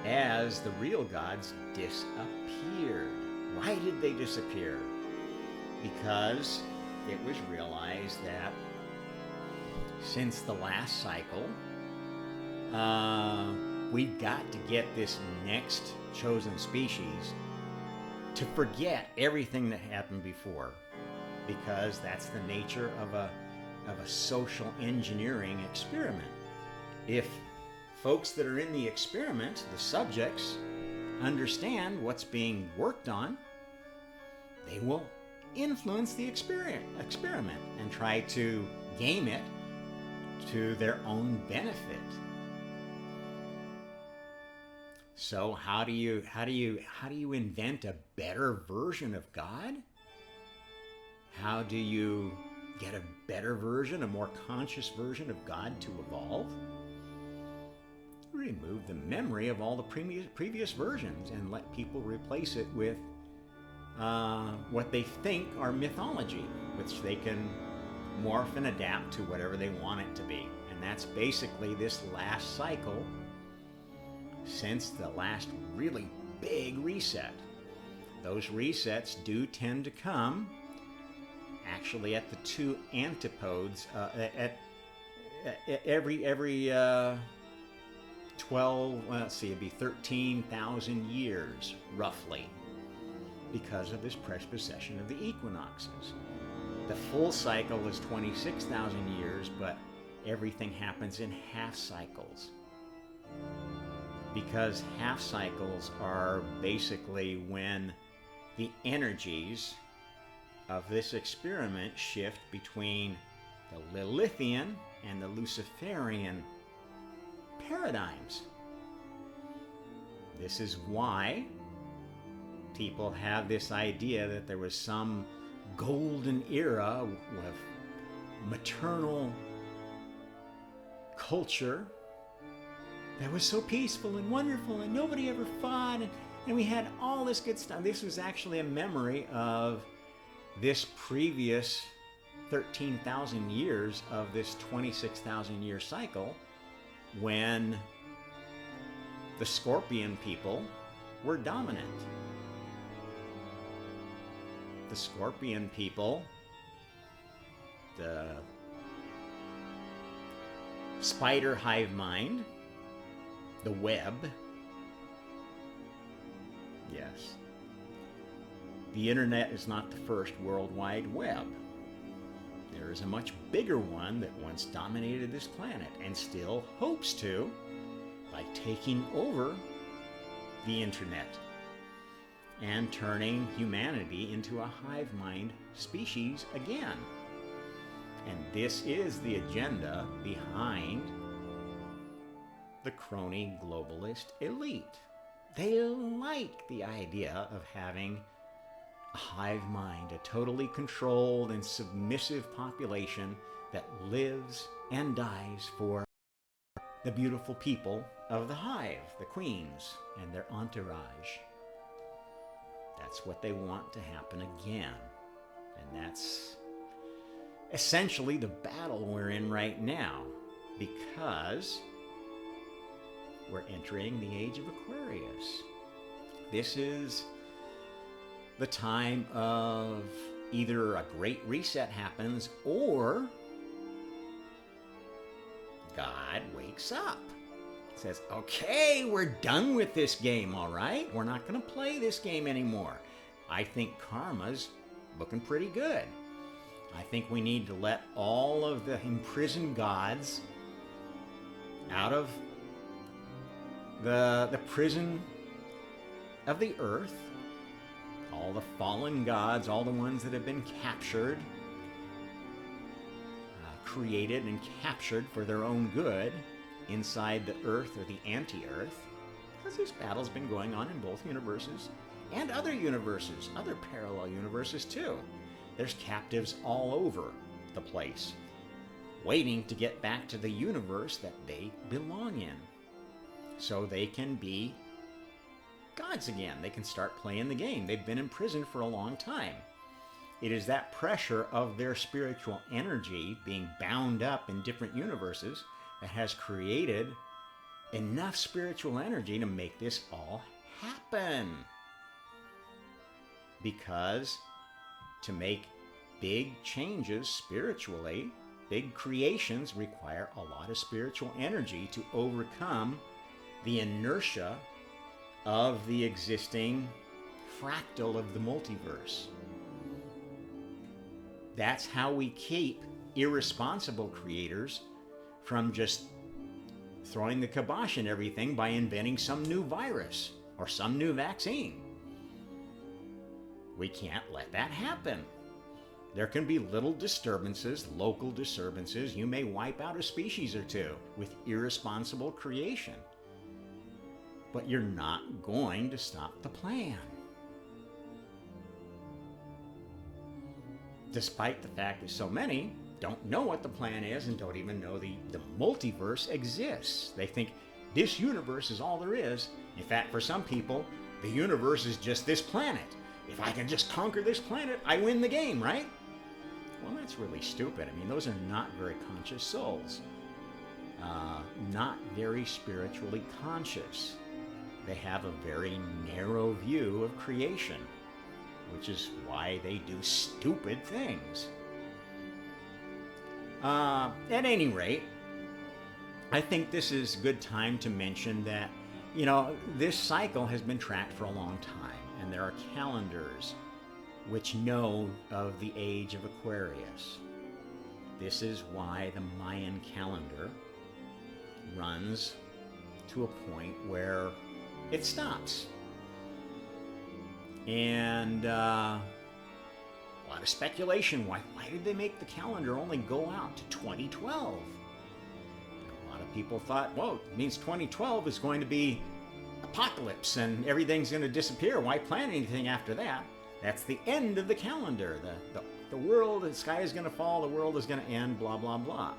Speaker 1: As the real gods disappeared. Why did they disappear? Because it was realized that since the last cycle, we've got to get this next chosen species to forget everything that happened before, because that's the nature of a social engineering experiment. if folks that are in the experiment, the subjects, understand what's being worked on, they will influence the experiment and try to game it to their own benefit. So how do you invent a better version of God? How do you get a better version, a more conscious version of God to evolve? Remove the memory of all the previous versions and let people replace it with what they think are mythology, which they can morph and adapt to whatever they want it to be. And that's basically this last cycle since the last really big reset. Those resets do tend to come actually at the two antipodes at every 12, well, let's see, it'd be 13,000 years roughly, because of this precession of the equinoxes. The full cycle is 26,000 years, but everything happens in half cycles, because half cycles are basically when the energies of this experiment shift between the Lilithian and the Luciferian paradigms. This is why people have this idea that there was some golden era of maternal culture that was so peaceful and wonderful and nobody ever fought and we had all this good stuff. This was actually a memory of this previous 13,000 years of this 26,000 year cycle when the Scorpion people were dominant. The Scorpion people, the spider hive mind, the web, yes. The internet is not the first World Wide Web. There is a much bigger one that once dominated this planet and still hopes to by taking over the internet and turning humanity into a hive mind species again. And this is the agenda behind the crony globalist elite. They like the idea of having a hive mind, a totally controlled and submissive population that lives and dies for the beautiful people of the hive, the queens, and their entourage. That's what they want to happen again. And that's essentially the battle we're in right now, because we're entering the age of Aquarius. This is the time of either a great reset happens or God wakes up. Says, okay, we're done with this game, all right? We're not going to play this game anymore. I think karma's looking pretty good. I think we need to let all of the imprisoned gods out of the prison of the earth. All the fallen gods, all the ones that have been captured, created and captured for their own good inside the earth or the anti-earth, because this battle's been going on in both universes and other universes, other parallel universes too. There's captives all over the place, waiting to get back to the universe that they belong in, so they can be gods again. They can start playing the game. They've been imprisoned for a long time. It is that pressure of their spiritual energy being bound up in different universes that has created enough spiritual energy to make this all happen. Because to make big changes spiritually, big creations require a lot of spiritual energy to overcome the inertia of the existing fractal of the multiverse. That's how we keep irresponsible creators from just throwing the kibosh in everything by inventing some new virus or some new vaccine. We can't let that happen. There can be little disturbances, local disturbances. You may wipe out a species or two with irresponsible creation. But you're not going to stop the plan. Despite the fact that so many don't know what the plan is and don't even know the multiverse exists. They think this universe is all there is. In fact, for some people, the universe is just this planet. If I can just conquer this planet, I win the game, right? Well, that's really stupid. I mean, those are not very conscious souls. Not very spiritually conscious. They have a very narrow view of creation, which is why they do stupid things. At any rate, I think this is a good time to mention that, you know, this cycle has been tracked for a long time, and there are calendars which know of the age of Aquarius. This is why the Mayan calendar runs to a point where it stops. And a lot of speculation. Why did they make the calendar only go out to 2012? A lot of people thought, whoa, it means 2012 is going to be apocalypse and everything's going to disappear. Why plan anything after that? That's the end of the calendar. The world, the sky is going to fall, the world is going to end, blah, blah, blah.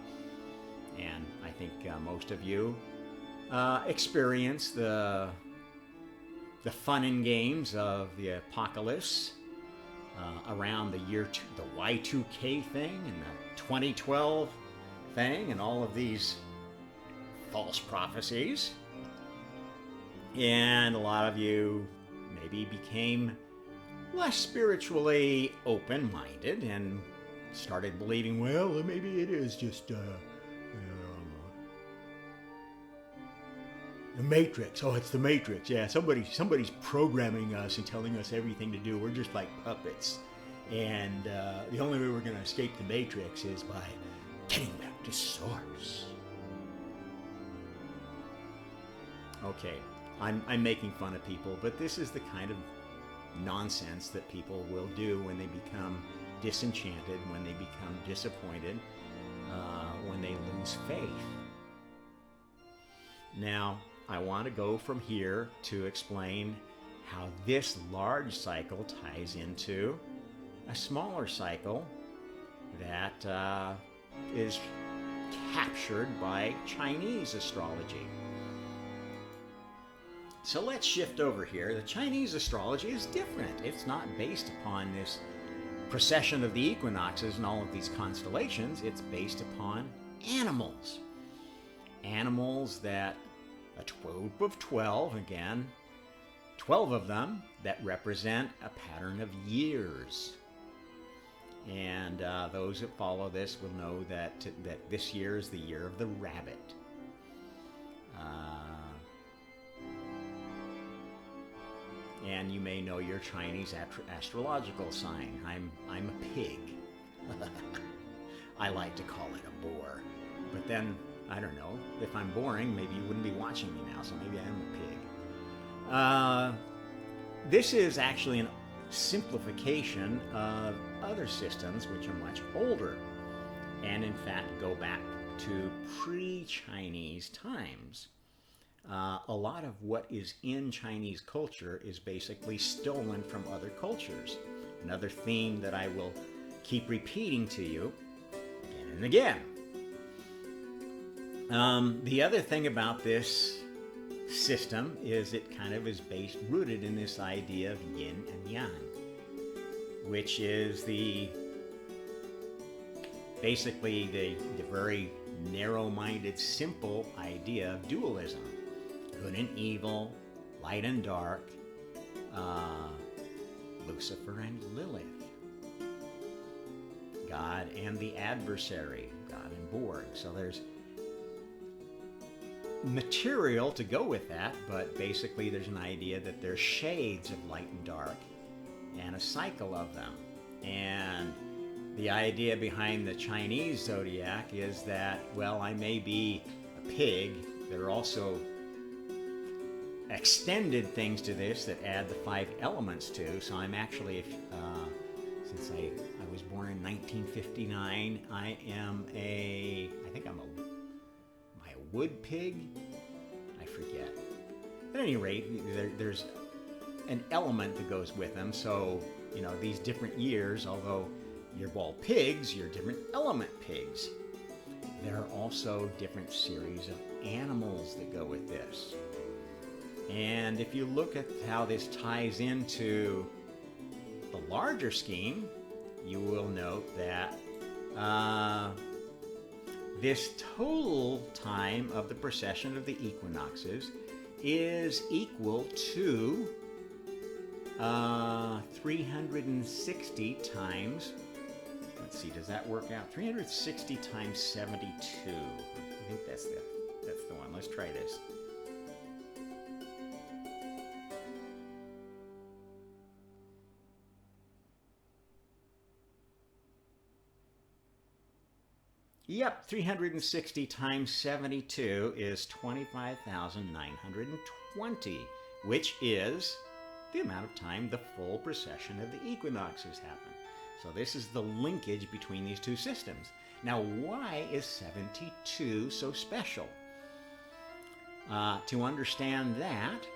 Speaker 1: And I think most of you experience the fun and games of the apocalypse around the Y2K thing and the 2012 thing and all of these false prophecies. And a lot of you maybe became less spiritually open-minded and started believing, well, maybe it is just the Matrix. Oh, it's the Matrix. Yeah, somebody's programming us and telling us everything to do. We're just like puppets. And the only way we're going to escape the Matrix is by getting back to source. Okay, I'm making fun of people, but this is the kind of nonsense that people will do when they become disenchanted, when they become disappointed, when they lose faith. Now, I want to go from here to explain how this large cycle ties into a smaller cycle that is captured by Chinese astrology. So let's shift over here. The Chinese astrology is different. It's not based upon this precession of the equinoxes and all of these constellations. It's based upon animals. Animals that, a group of 12, again, 12 of them that represent a pattern of years. And those that follow this will know that this year is the year of the rabbit. And you may know your Chinese astrological sign. I'm a pig. I like to call it a boar. But then, I don't know, if I'm boring, maybe you wouldn't be watching me now, so maybe I am a pig. This is actually a simplification of other systems which are much older, and in fact go back to pre-Chinese times. A lot of what is in Chinese culture is basically stolen from other cultures. Another theme that I will keep repeating to you again and again. The other thing about this system is it kind of is rooted in this idea of yin and yang, which is basically the very narrow-minded, simple idea of dualism. Good and evil, light and dark, Lucifer and Lilith, God and the adversary, God and Borg. So there's material to go with that, but basically there's an idea that there's shades of light and dark and a cycle of them. And the idea behind the Chinese zodiac is that, well, I may be a pig, There are also extended things to this that add the 5 elements to. So I'm actually, since I was born in 1959, I think I'm a wood pig? I forget. At any rate, there's an element that goes with them. So, these different years, although you're all pigs, you're different element pigs. There are also different series of animals that go with this. And if you look at how this ties into the larger scheme, you will note that this total time of the precession of the equinoxes is equal to 360 times, let's see, does that work out? 360 times 72. I think that's the one. Let's try this. Yep, 360 times 72 is 25,920, which is the amount of time the full precession of the equinoxes happen. So this is the linkage between these two systems. Now, why is 72 so special? To understand that,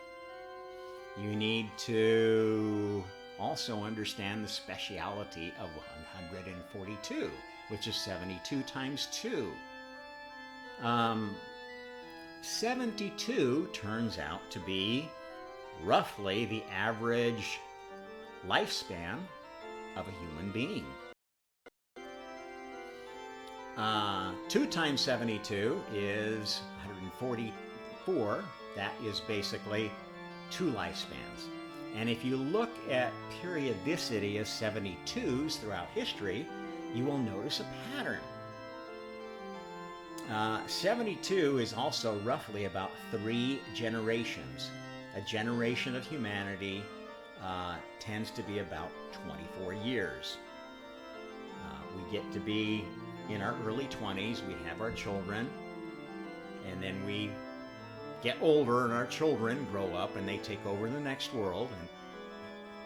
Speaker 1: you need to also understand the speciality of 142, which is 72 times 2. 72 turns out to be roughly the average lifespan of a human being. 2 times 72 is 144. That is basically 2 lifespans. And if you look at periodicity of 72s throughout history, you will notice a pattern. 72 is also roughly about 3 generations. A generation of humanity tends to be about 24 years. We get to be in our early 20s, we have our children, and then we get older and our children grow up and they take over the next world, and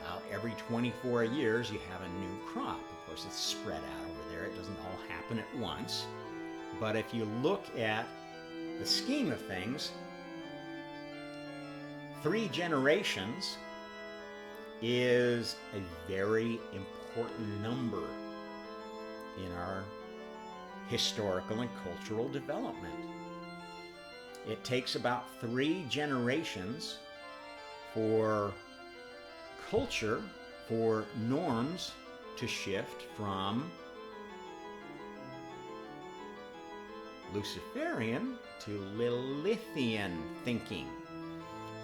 Speaker 1: about every 24 years you have a new crop. Of course, it's spread out over there. It doesn't all happen at once. But if you look at the scheme of things, 3 generations is a very important number in our historical and cultural development. It takes about 3 generations for culture, for norms to shift from Luciferian to Lilithian thinking.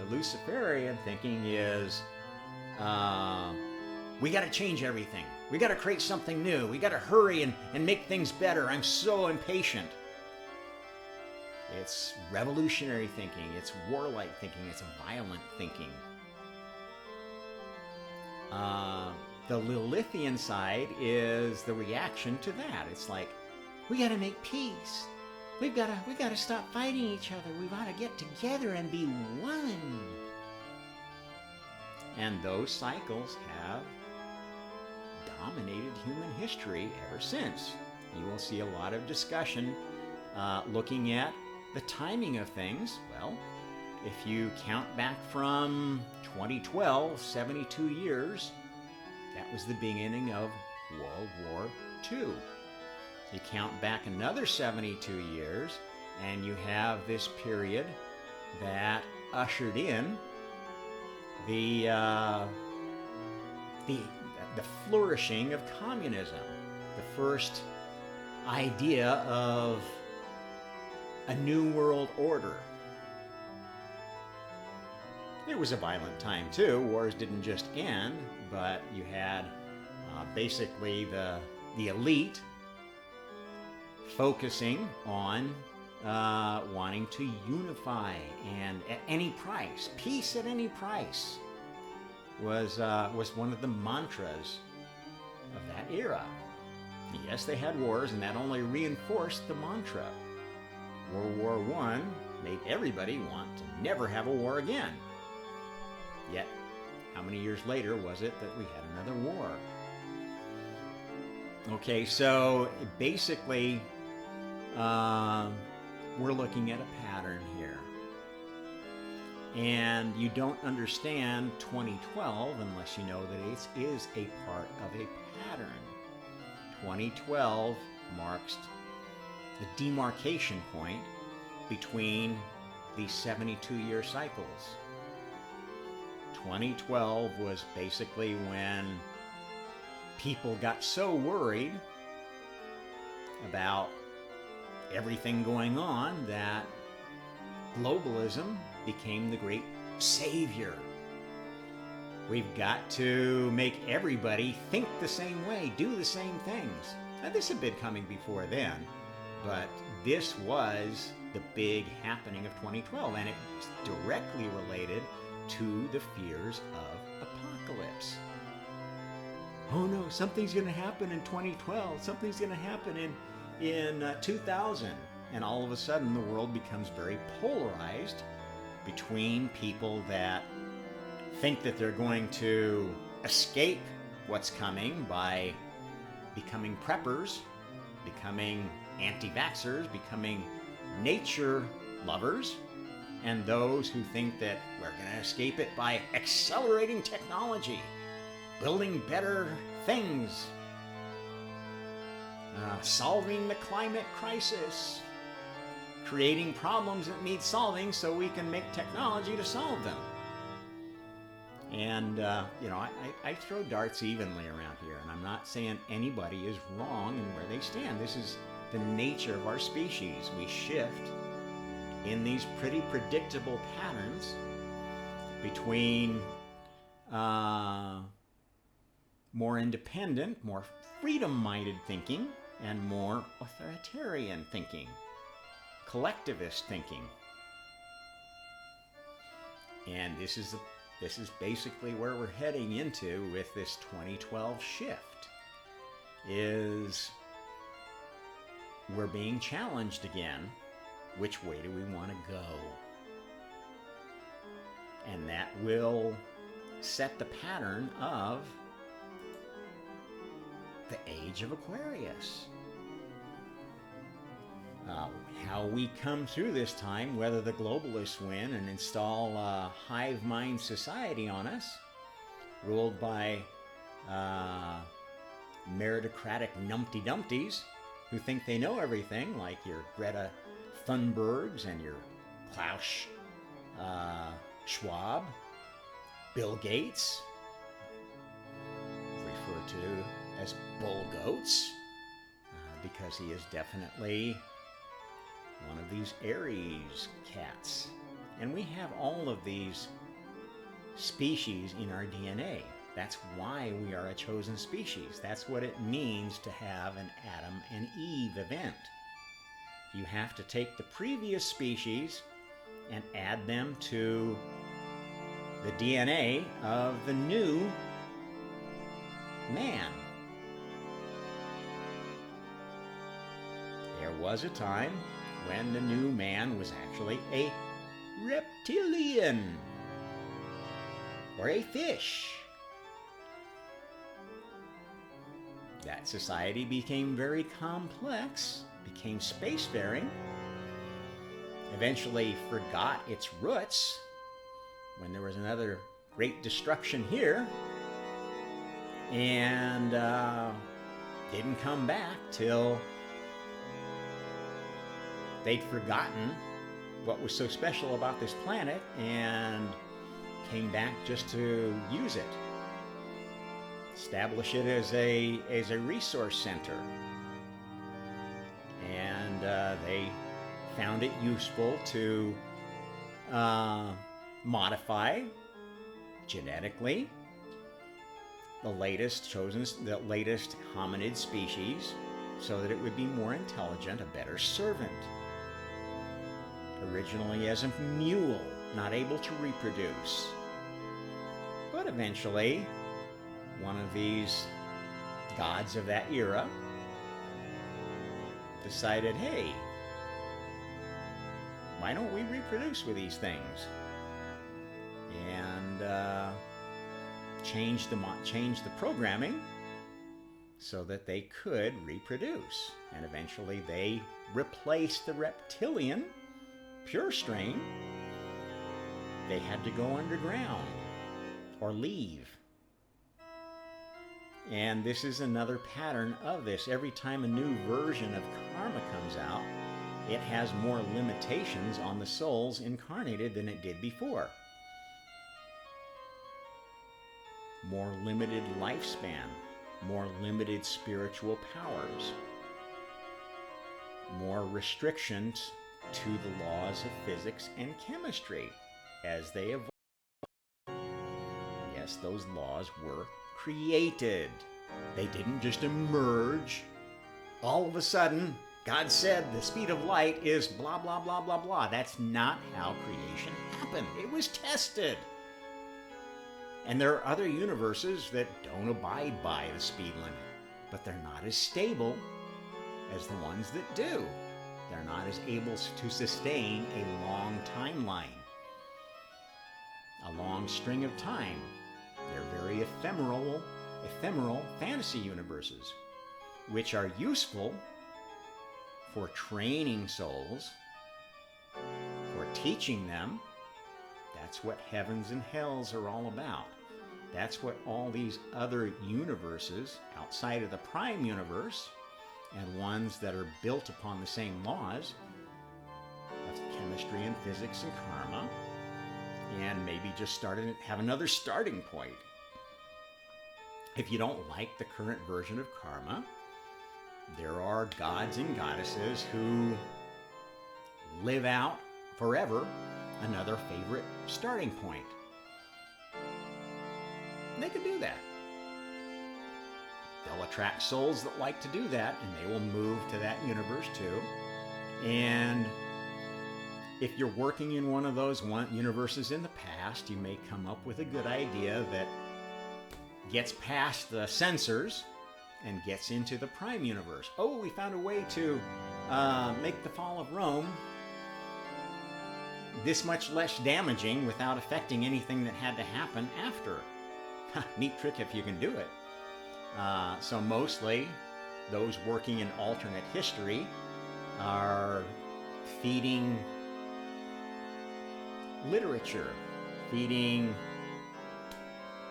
Speaker 1: The Luciferian thinking is, we got to change everything. We got to create something new. We got to hurry and make things better. I'm so impatient. It's revolutionary thinking. It's warlike thinking. It's violent thinking. The Lilithian side is the reaction to that. It's like, we got to make peace. We got to stop fighting each other. We got to get together and be one. And those cycles have dominated human history ever since. You will see a lot of discussion looking at the timing of things. Well, if you count back from 2012, 72 years, that was the beginning of World War II. You count back another 72 years, and you have this period that ushered in the flourishing of communism, the first idea of a new world order. It was a violent time too. Wars didn't just end, but you had basically the elite focusing on wanting to unify, and at any price, peace at any price was one of the mantras of that era. Yes, they had wars, and that only reinforced the mantra. World War I made everybody want to never have a war again. Yet, how many years later was it that we had another war? Okay, so basically, we're looking at a pattern here. And you don't understand 2012 unless you know that it is a part of a pattern. 2012 marks the demarcation point between these 72-year cycles. 2012 was basically when people got so worried about everything going on that globalism became the great savior. We've got to make everybody think the same way, do the same things. Now, this had been coming before then, but this was the big happening of 2012, and it's directly related to the fears of apocalypse. Oh no, something's going to happen in 2012. Something's going to happen in 2000. And all of a sudden, the world becomes very polarized between people that think that they're going to escape what's coming by becoming preppers, becoming anti-vaxxers, becoming nature lovers, and those who think that we're going to escape it by accelerating technology, building better things, solving the climate crisis, creating problems that need solving so we can make technology to solve them. And, I throw darts evenly around here, and I'm not saying anybody is wrong in where they stand. This is the nature of our species. We shift in these pretty predictable patterns between more independent, more freedom-minded thinking and more authoritarian thinking, collectivist thinking. And this is basically where we're heading into with this 2012 shift, is we're being challenged again. Which way do we want to go? And that will set the pattern of the age of Aquarius. How we come through this time, whether the globalists win and install a hive mind society on us, ruled by meritocratic Numpty Dumpties who think they know everything, like your Greta Thunbergs and your Klaus Schwab, Bill Gates, referred to as bull goats, because he is definitely one of these Aries cats. And we have all of these species in our DNA. That's why we are a chosen species. That's what it means to have an Adam and Eve event. You have to take the previous species and add them to the DNA of the new man. There was a time when the new man was actually a reptilian or a fish. That society became very complex, became spacefaring, eventually forgot its roots when there was another great destruction here, and didn't come back till they'd forgotten what was so special about this planet and came back just to use it, establish it as a resource center. And they found it useful to modify genetically the latest hominid species so that it would be more intelligent, a better servant. Originally as a mule, not able to reproduce. But eventually, one of these gods of that era decided, hey, why don't we reproduce with these things? And change the programming so that they could reproduce. And eventually they replaced the reptilian pure strain. They had to go underground or leave. And this is another pattern of this. Every time a new version of karma comes out, it has more limitations on the souls incarnated than it did before. More limited lifespan, more limited spiritual powers, more restrictions to the laws of physics and chemistry as they evolve. Yes, those laws were created. They didn't just emerge. All of a sudden, God said the speed of light is blah, blah, blah, blah, blah. That's not how creation happened. It was tested. And there are other universes that don't abide by the speed limit, but they're not as stable as the ones that do. They're not as able to sustain a long timeline, a long string of time. They're very ephemeral fantasy universes, which are useful for training souls, for teaching them. That's what heavens and hells are all about. That's what all these other universes outside of the prime universe and ones that are built upon the same laws of chemistry and physics and karma, and maybe just have another starting point. If you don't like the current version of karma, there are gods and goddesses who live out forever another favorite starting point. They can do that. They'll attract souls that like to do that, and they will move to that universe too. And if you're working in one of those universes in the past, you may come up with a good idea that gets past the censors and gets into the prime universe. Oh, we found a way to make the fall of Rome this much less damaging without affecting anything that had to happen after. Neat trick if you can do it. So mostly those working in alternate history are feeding literature, feeding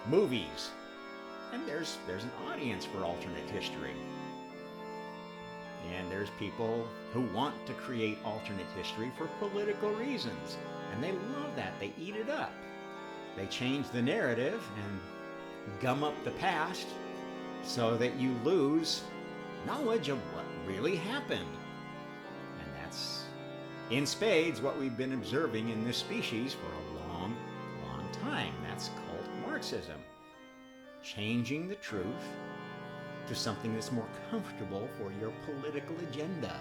Speaker 1: movies. And there's an audience for alternate history. And there's people who want to create alternate history for political reasons. And they love that. They eat it up. They change the narrative and gum up the past so that you lose knowledge of what really happened. And that's, in spades, what we've been observing in this species for a long, long time. That's called Marxism. Changing the truth to something that's more comfortable for your political agenda.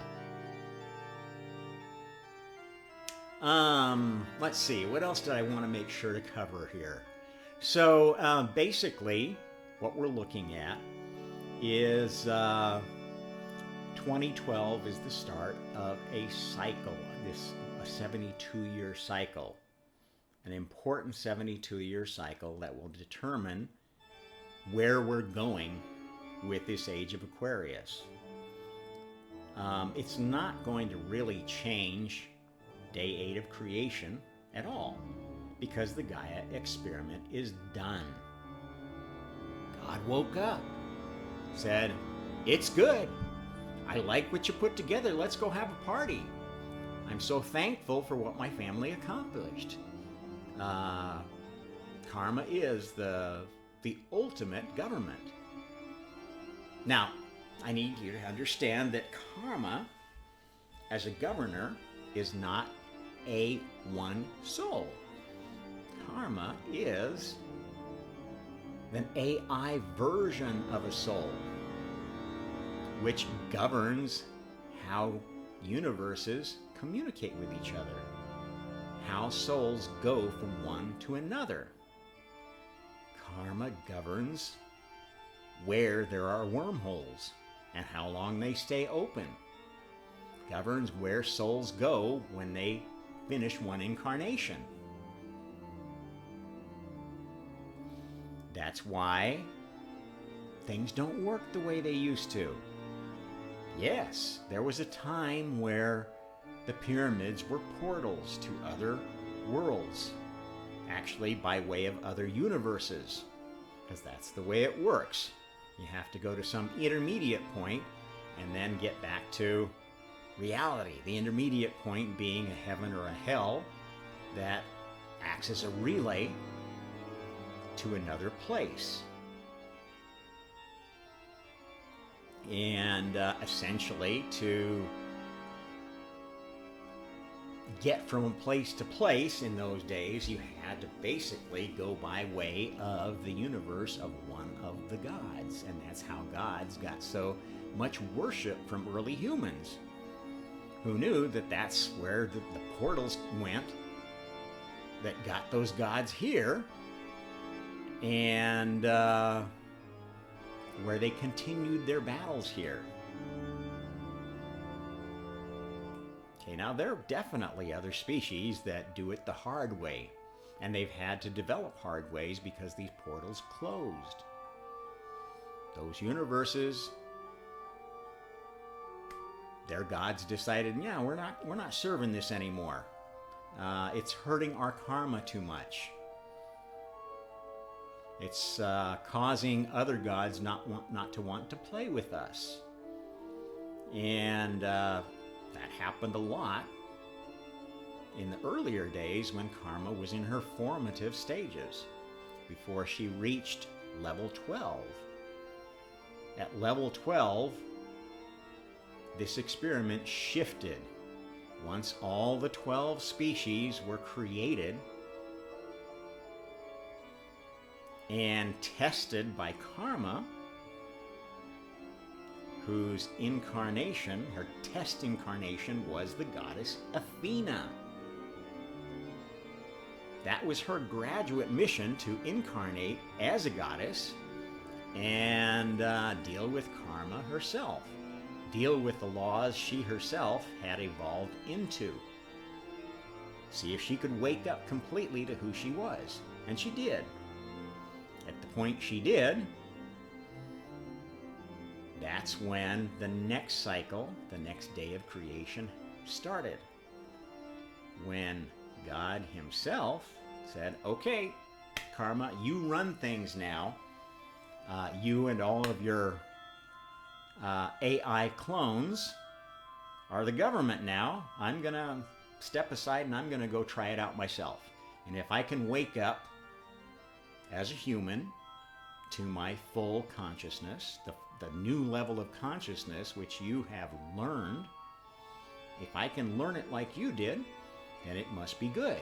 Speaker 1: Let's see, what else did I want to make sure to cover here? So basically, what we're looking at is 2012 is the start of a cycle, a 72-year cycle, an important 72-year cycle that will determine where we're going with this age of Aquarius. It's not going to really change day 8 of creation at all, because the Gaia experiment is done. God woke up, said, "It's good. I like what you put together. Let's go have a party. I'm so thankful for what my family accomplished." Karma is the ultimate government. Now, I need you to understand that karma, as a governor, is not a one soul. Karma is an AI version of a soul, which governs how universes communicate with each other, how souls go from one to another. Karma governs where there are wormholes and how long they stay open. Governs where souls go when they finish one incarnation. That's why things don't work the way they used to. Yes, there was a time where the pyramids were portals to other worlds, actually by way of other universes, because that's the way it works. You have to go to some intermediate point and then get back to reality. The intermediate point being a heaven or a hell that acts as a relay to another place. And essentially, to get from place to place in those days, you had to basically go by way of the universe of one of the gods. And that's how gods got so much worship from early humans, who knew that that's where the portals went that got those gods here, and where they continued their battles here. Okay, now there are definitely other species that do it the hard way, and they've had to develop hard ways because these portals closed. Those universes, their gods decided, yeah, we're not serving this anymore. It's hurting our karma too much. It's causing other gods not to want to play with us. And that happened a lot in the earlier days when karma was in her formative stages, before she reached level 12. At level 12, this experiment shifted. Once all the 12 species were created and tested by karma, whose incarnation, her test incarnation, was the goddess Athena. That was her graduate mission, to incarnate as a goddess and deal with karma herself. Deal with the laws she herself had evolved into. See if she could wake up completely to who she was. And she did. At the point she did, that's when the next cycle, the next day of creation, started. When God himself said, okay, karma, you run things now. You and all of your AI clones are the government now. I'm going to step aside and I'm going to go try it out myself. And if I can wake up as a human to my full consciousness, the new level of consciousness which you have learned, if I can learn it like you did, then it must be good.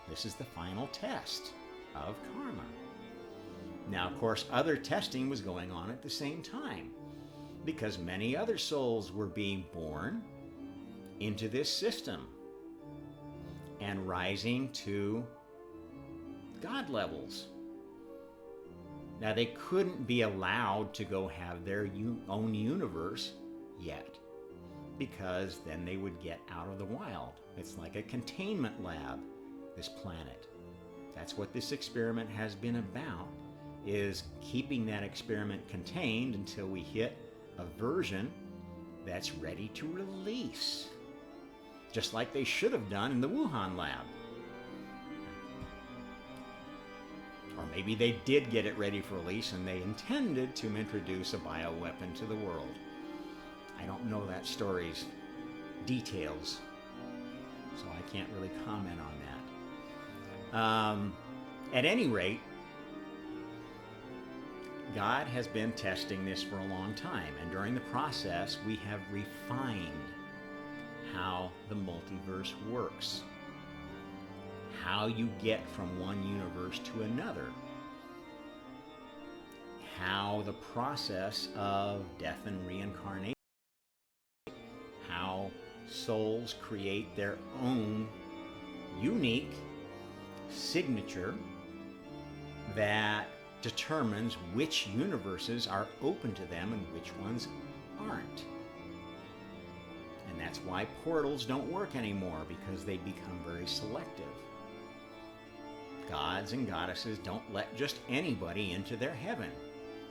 Speaker 1: This is the final test of karma. Now, of course, other testing was going on at the same time, because many other souls were being born into this system and rising to God levels. Now, they couldn't be allowed to go have their own universe yet, because then they would get out of the wild. It's like a containment lab, this planet. That's what this experiment has been about, is keeping that experiment contained until we hit a version that's ready to release, just like they should have done in the Wuhan lab. Or maybe they did get it ready for release and they intended to introduce a bioweapon to the world. I don't know that story's details, so I can't really comment on that. At any rate, God has been testing this for a long time, and during the process, we have refined how the multiverse works, how you get from one universe to another, how the process of death and reincarnation, how souls create their own unique signature that determines which universes are open to them and which ones aren't. And that's That's why portals don't work anymore, because they become very selective. Gods and goddesses don't let just anybody into their heaven,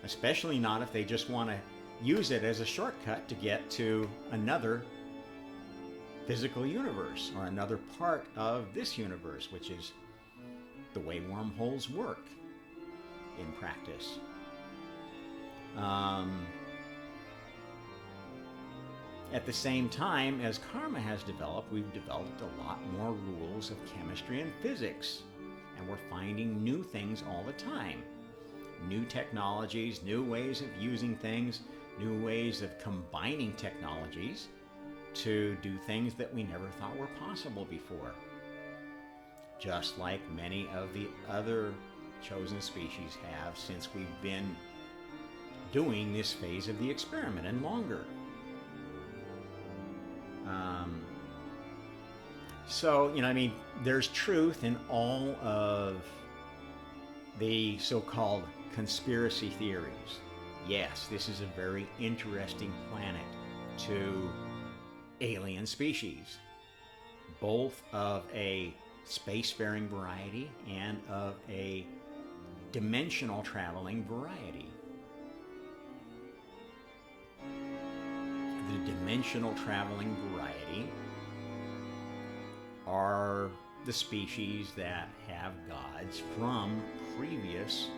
Speaker 1: especially not if they just want to use it as a shortcut to get to another physical universe or another part of this universe, which is the way wormholes work in practice. At the same time, as karma has developed, we've developed a lot more rules of chemistry and physics, and we're finding new things all the time. New technologies, new ways of using things, new ways of combining technologies to do things that we never thought were possible before. Just like many of the other chosen species have since we've been doing this phase of the experiment and longer. So, there's truth in all of the so-called conspiracy theories. Yes, this is a very interesting planet to alien species, both of a spacefaring variety and of a dimensional traveling variety. The dimensional traveling variety are the species that have gods from previous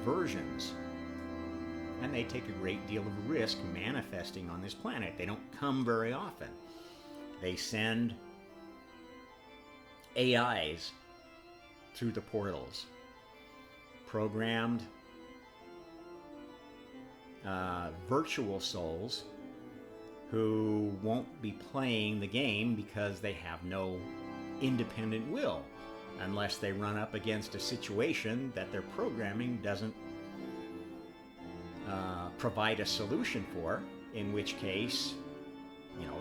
Speaker 1: versions. And they take a great deal of risk manifesting on this planet. They don't come very often. They send AIs through the portals, programmed virtual souls who won't be playing the game because they have no independent will, unless they run up against a situation that their programming doesn't provide a solution for, in which case,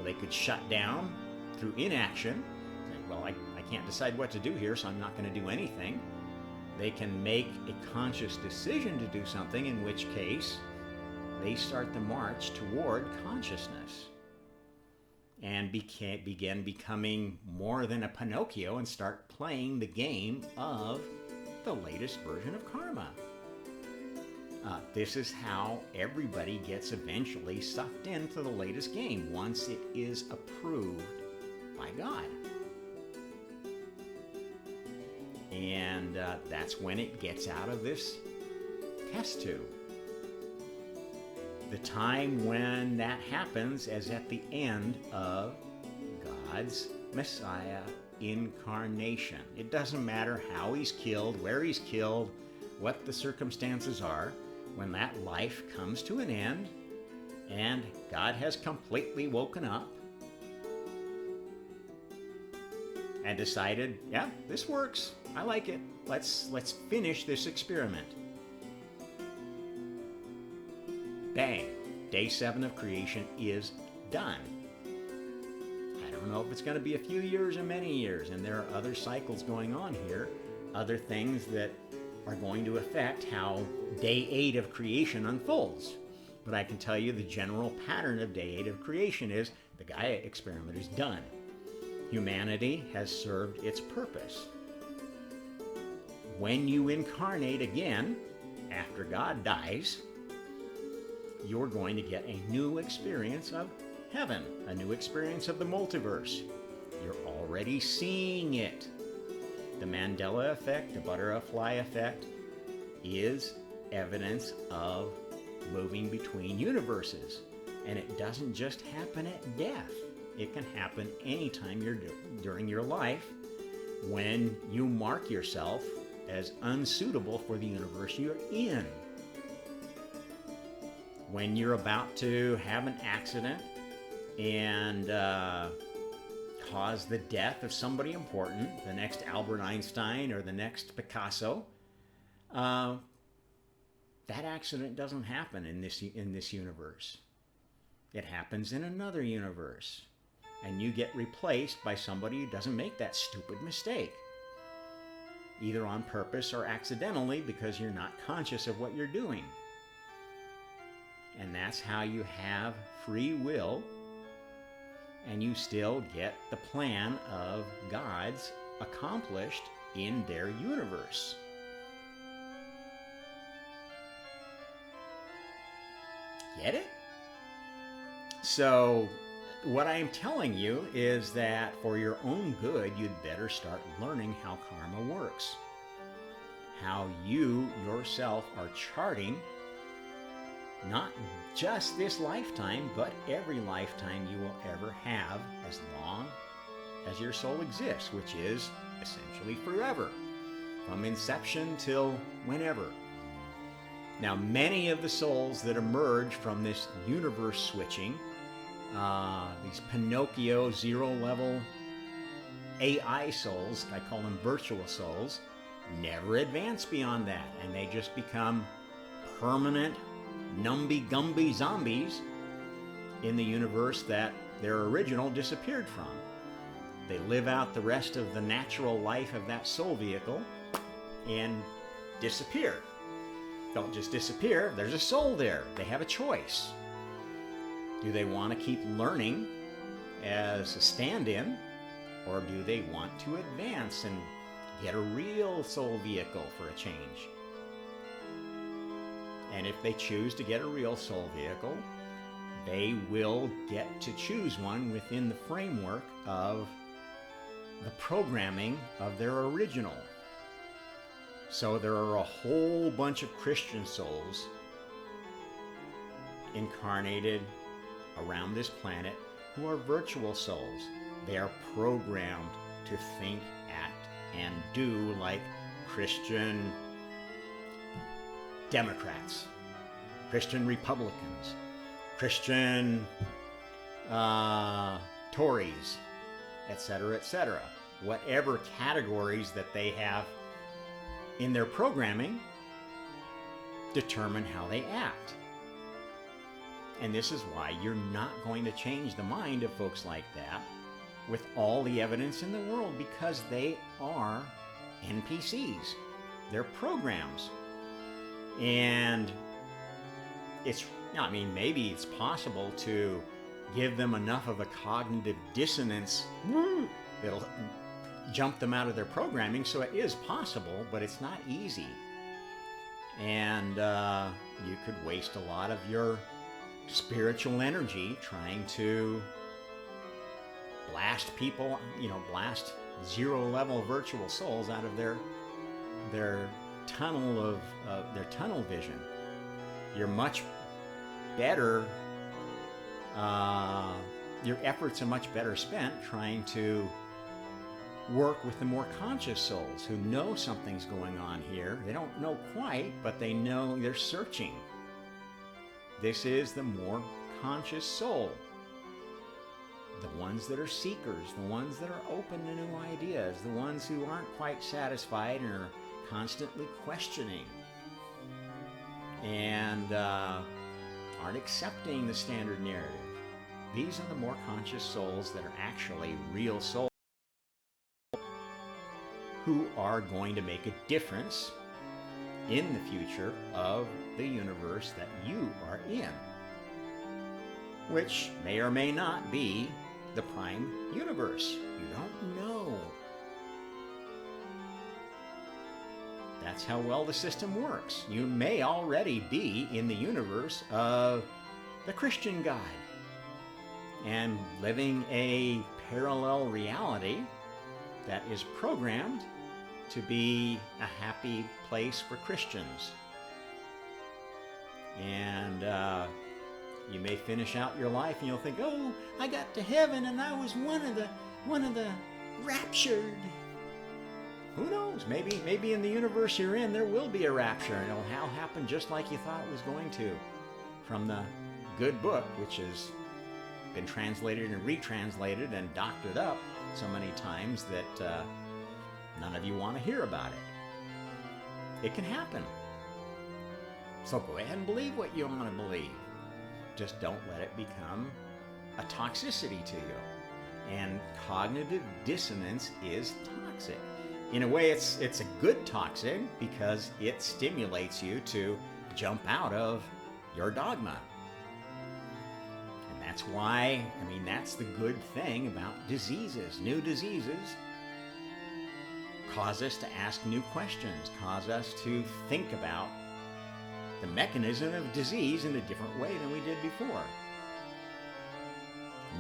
Speaker 1: they could shut down through inaction. Say, well, I can't decide what to do here, so I'm not going to do anything. They can make a conscious decision to do something, in which case they start the march toward consciousness and begin becoming more than a Pinocchio and start playing the game of the latest version of karma. This is how everybody gets eventually sucked into the latest game once it is approved by God. And that's when it gets out of this test tube. The time when that happens is at the end of God's Messiah incarnation. It doesn't matter how he's killed, where he's killed, what the circumstances are. When that life comes to an end and God has completely woken up and decided, yeah, this works. I like it. Let's finish this experiment. Bang. Day 7 of creation is done. I don't know if it's going to be a few years or many years, and there are other cycles going on here, other things that are going to affect how day 8 of creation unfolds. But I can tell you the general pattern of day 8 of creation is the Gaia experiment is done. Humanity has served its purpose. When you incarnate again, after God dies, you're going to get a new experience of heaven, a new experience of the multiverse. You're already seeing it. The Mandela effect, the butterfly effect, is evidence of moving between universes. And it doesn't just happen at death. It can happen anytime during your life when you mark yourself as unsuitable for the universe you're in. When you're about to have an accident and cause the death of somebody important, the next Albert Einstein or the next Picasso, that accident doesn't happen in this universe. It happens in another universe, and you get replaced by somebody who doesn't make that stupid mistake, either on purpose or accidentally because you're not conscious of what you're doing. And that's how you have free will and you still get the plan of God's accomplished in their universe. Get it? So, what I'm telling you is that for your own good, you'd better start learning how karma works. How you yourself are charting not just this lifetime, but every lifetime you will ever have as long as your soul exists, which is essentially forever, from inception till whenever. Now, many of the souls that emerge from this universe switching, these Pinocchio zero-level AI souls, I call them virtual souls, never advance beyond that, and they just become permanent numby-gumby zombies in the universe that their original disappeared from. They live out the rest of the natural life of that soul vehicle and disappear. Don't just disappear, there's a soul there. They have a choice. Do they want to keep learning as a stand-in, or do they want to advance and get a real soul vehicle for a change? And if they choose to get a real soul vehicle, they will get to choose one within the framework of the programming of their original. So there are a whole bunch of Christian souls incarnated around this planet who are virtual souls. They are programmed to think, act, and do like Christian Democrats, Christian Republicans, Christian Tories, etc., etc. Whatever categories that they have in their programming determine how they act. And this is why you're not going to change the mind of folks like that with all the evidence in the world, because they are NPCs. They're programs. And maybe it's possible to give them enough of a cognitive dissonance that'll jump them out of their programming, so it is possible, but it's not easy. And you could waste a lot of your spiritual energy trying to blast people, blast zero-level virtual souls out of their tunnel their tunnel vision. You're much better. Your efforts are much better spent trying to work with the more conscious souls who know something's going on here. They don't know quite, but they know they're searching. This is the more conscious soul. The ones that are seekers, the ones that are open to new ideas, the ones who aren't quite satisfied and are constantly questioning and aren't accepting the standard narrative. These are the more conscious souls that are actually real souls who are going to make a difference in the future of the universe that you are in, which may or may not be the prime universe. You don't know. That's how well the system works. You may already be in the universe of the Christian God and living a parallel reality that is programmed to be a happy place for Christians. And you may finish out your life and you'll think, oh, I got to heaven and I was one of the raptured. Who knows? Maybe in the universe you're in, there will be a rapture, and it'll all happen just like you thought it was going to, from the good book, which has been translated and retranslated and doctored up so many times that none of you want to hear about it. It can happen. So go ahead and believe what you want to believe. Just don't let it become a toxicity to you. And cognitive dissonance is toxic. In a way, it's a good toxic because it stimulates you to jump out of your dogma. And that's why, I mean, that's the good thing about diseases. New diseases cause us to ask new questions, cause us to think about the mechanism of disease in a different way than we did before.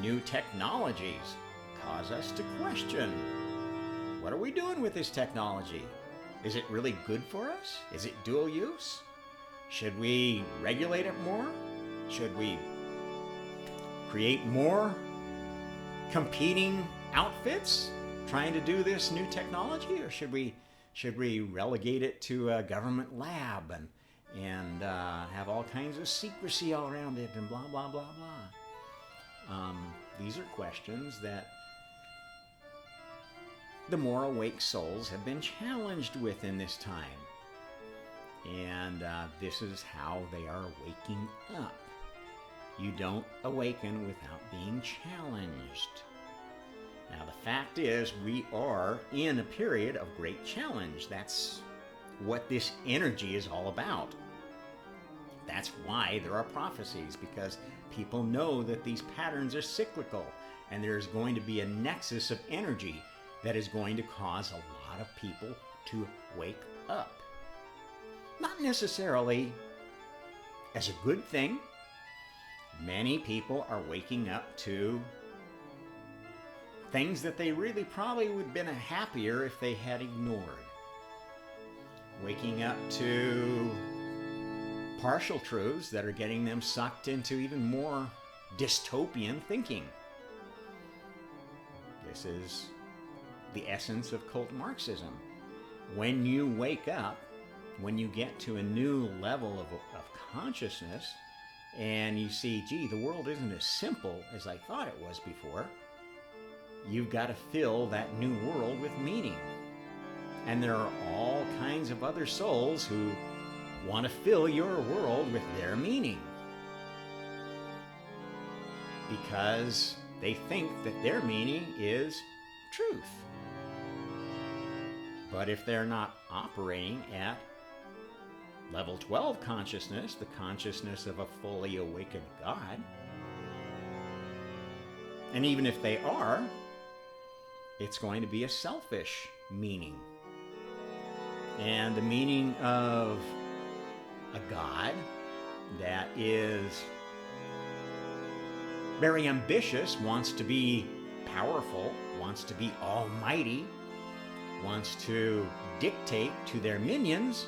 Speaker 1: New technologies cause us to question, what are we doing with this technology? Is it really good for us? Is it dual use? Should we regulate it more? Should we create more competing outfits trying to do this new technology, or should we relegate it to a government lab and have all kinds of secrecy all around it and blah blah blah blah? These are questions that the more awake souls have been challenged with in this time, and this is how they are waking up. You don't awaken without being challenged. Now, the fact is, we are in a period of great challenge. That's what this energy is all about. That's why there are prophecies, because people know that these patterns are cyclical, and there's going to be a nexus of energy that is going to cause a lot of people to wake up. Not necessarily as a good thing. Many people are waking up to things that they really probably would have been happier if they had ignored. Waking up to partial truths that are getting them sucked into even more dystopian thinking. This is the essence of cult Marxism. When you wake up, when you get to a new level of consciousness, and you see, gee, the world isn't as simple as I thought it was before, you've got to fill that new world with meaning. And there are all kinds of other souls who want to fill your world with their meaning, because they think that their meaning is truth. But if they're not operating at level 12 consciousness, the consciousness of a fully awakened God, and even if they are, it's going to be a selfish meaning. And the meaning of a God that is very ambitious, wants to be powerful, wants to be almighty, wants to dictate to their minions,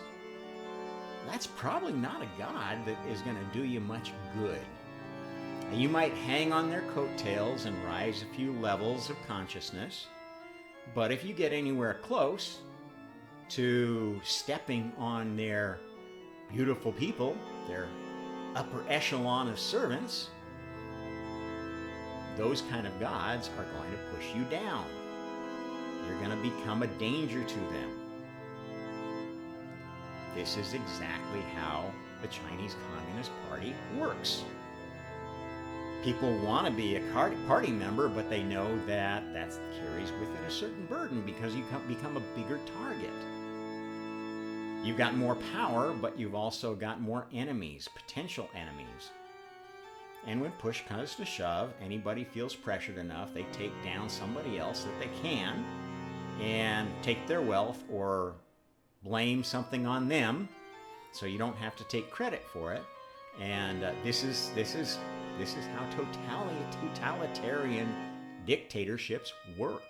Speaker 1: that's probably not a God that is going to do you much good. And you might hang on their coattails and rise a few levels of consciousness, but if you get anywhere close to stepping on their beautiful people, their upper echelon of servants, those kind of gods are going to push you down. You're going to become a danger to them. This is exactly how the Chinese Communist Party works. People want to be a party member, but they know that that carries with it a certain burden, because you become a bigger target. You've got more power, but you've also got more enemies, potential enemies. And when push comes to shove, anybody feels pressured enough, they take down somebody else that they can and take their wealth or blame something on them, so you don't have to take credit for it. And this is how totalitarian dictatorships work.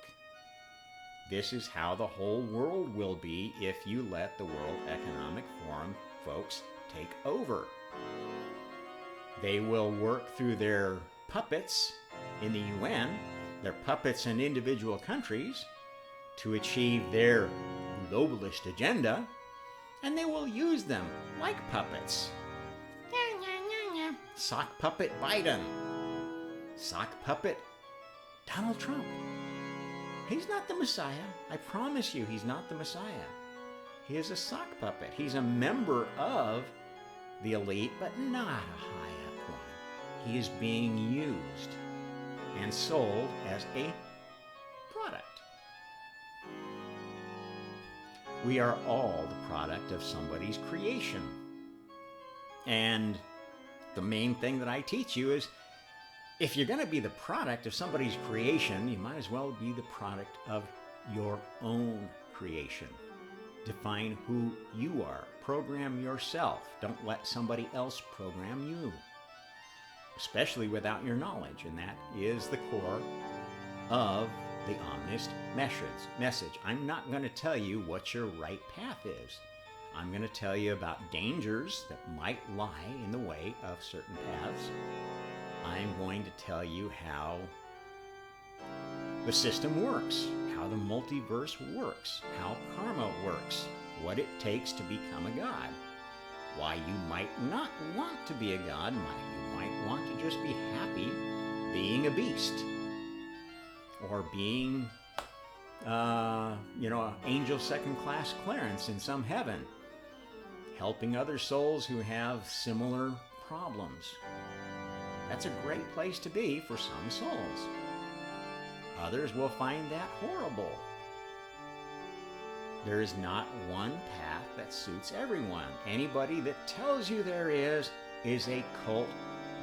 Speaker 1: This is how the whole world will be if you let the World Economic Forum folks take over. They will work through their puppets in the UN, their puppets in individual countries, to achieve their globalist agenda, and they will use them like puppets. Sock puppet Biden. Sock puppet Donald Trump. He's not the Messiah. I promise you, he's not the Messiah. He is a sock puppet. He's a member of the elite, but not a high up one. He is being used and sold as a product. We are all the product of somebody's creation. And the main thing that I teach you is if you're going to be the product of somebody's creation, you might as well be the product of your own creation. Define who you are. Program yourself. Don't let somebody else program you, especially without your knowledge. And that is the core of the Omnist message. I'm not going to tell you what your right path is. I'm going to tell you about dangers that might lie in the way of certain paths. I'm going to tell you how the system works, how the multiverse works, how karma works, what it takes to become a god, why you might not want to be a god, you might want to just be happy being a beast, or being, angel second-class clearance in some heaven, helping other souls who have similar problems. That's a great place to be for some souls. Others will find that horrible. There is not one path that suits everyone. Anybody that tells you there is a cult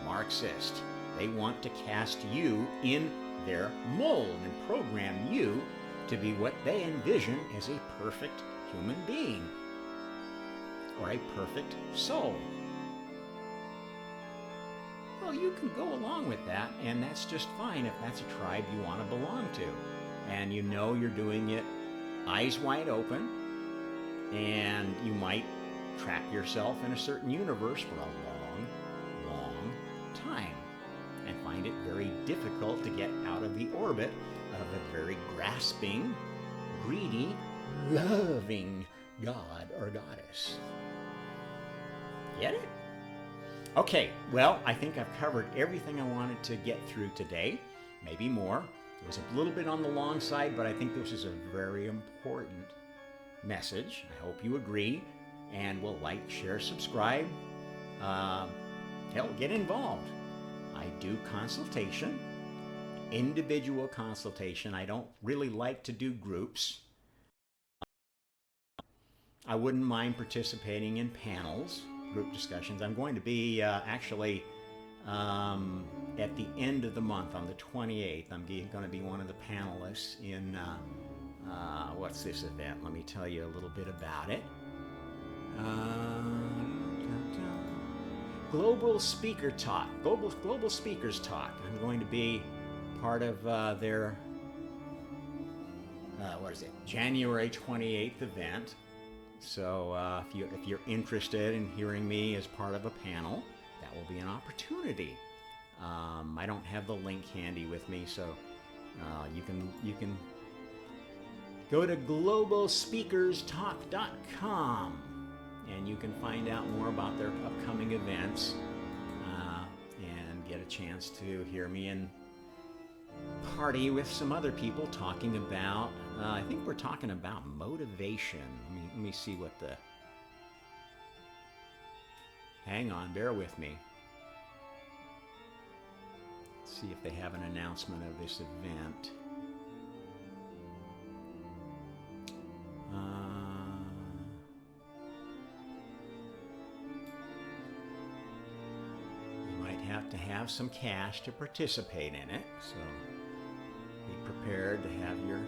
Speaker 1: Marxist. They want to cast you in their mold and program you to be what they envision as a perfect human being or a perfect soul. Well, you can go along with that, and that's just fine if that's a tribe you want to belong to. And you know you're doing it eyes wide open, and you might trap yourself in a certain universe for a long, long time and find it very difficult to get out of the orbit of a very grasping, greedy, loving god or goddess. Get it? Okay, well, I think I've covered everything I wanted to get through today, maybe more. It was a little bit on the long side, but I think this is a very important message. I hope you agree, and will like, share, subscribe. Hell, get involved. I do consultation, individual consultation. I don't really like to do groups. I wouldn't mind participating in panels, group discussions. I'm going to be actually at the end of the month, on the 28th, I'm going to be one of the panelists in, what's this event? Let me tell you a little bit about it. Global Speaker Talk, Global Speakers Talk. I'm going to be part of their, January 28th event. So if you're interested in hearing me as part of a panel, that will be an opportunity. I don't have the link handy with me, so you can go to globalspeakerstalk.com and you can find out more about their upcoming events and get a chance to hear me and party with some other people talking about, I think we're talking about motivation. Let me see what the, hang on, bear with me. Let's see if they have an announcement of this event. You might have to have some cash to participate in it, so be prepared to have your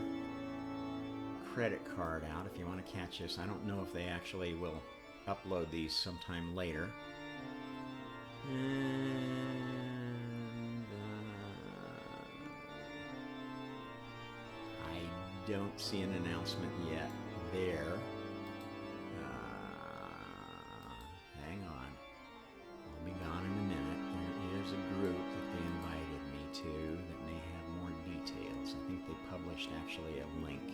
Speaker 1: credit card out if you want to catch this. I don't know if they actually will upload these sometime later. And I don't see an announcement yet there. Hang on. I'll be gone in a minute. There is a group that they invited me to that may have more details. I think they published actually a link.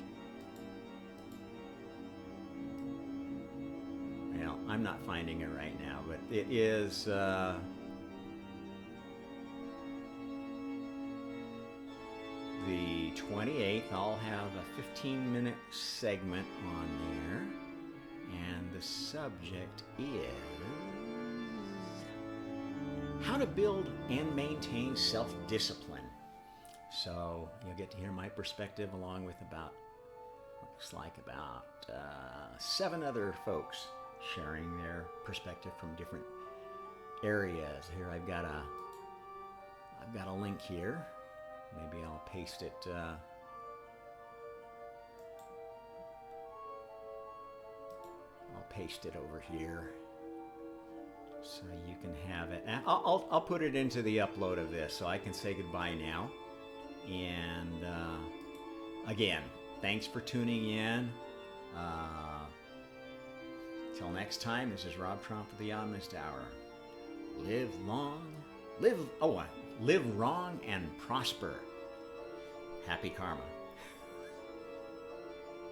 Speaker 1: Well, I'm not finding it right now, but it is the 28th. I'll have a 15-minute segment on there, and the subject is how to build and maintain self-discipline. So you'll get to hear my perspective along with looks like about 7 other folks sharing their perspective from different areas. Here I've got a I've got a link here. Maybe I'll paste it. I'll paste it over here so you can have it. And I'll put it into the upload of this so I can say goodbye now. And again, thanks for tuning in. Till next time, this is Rob Trump for the Omnist Hour. Live wrong and prosper. Happy karma.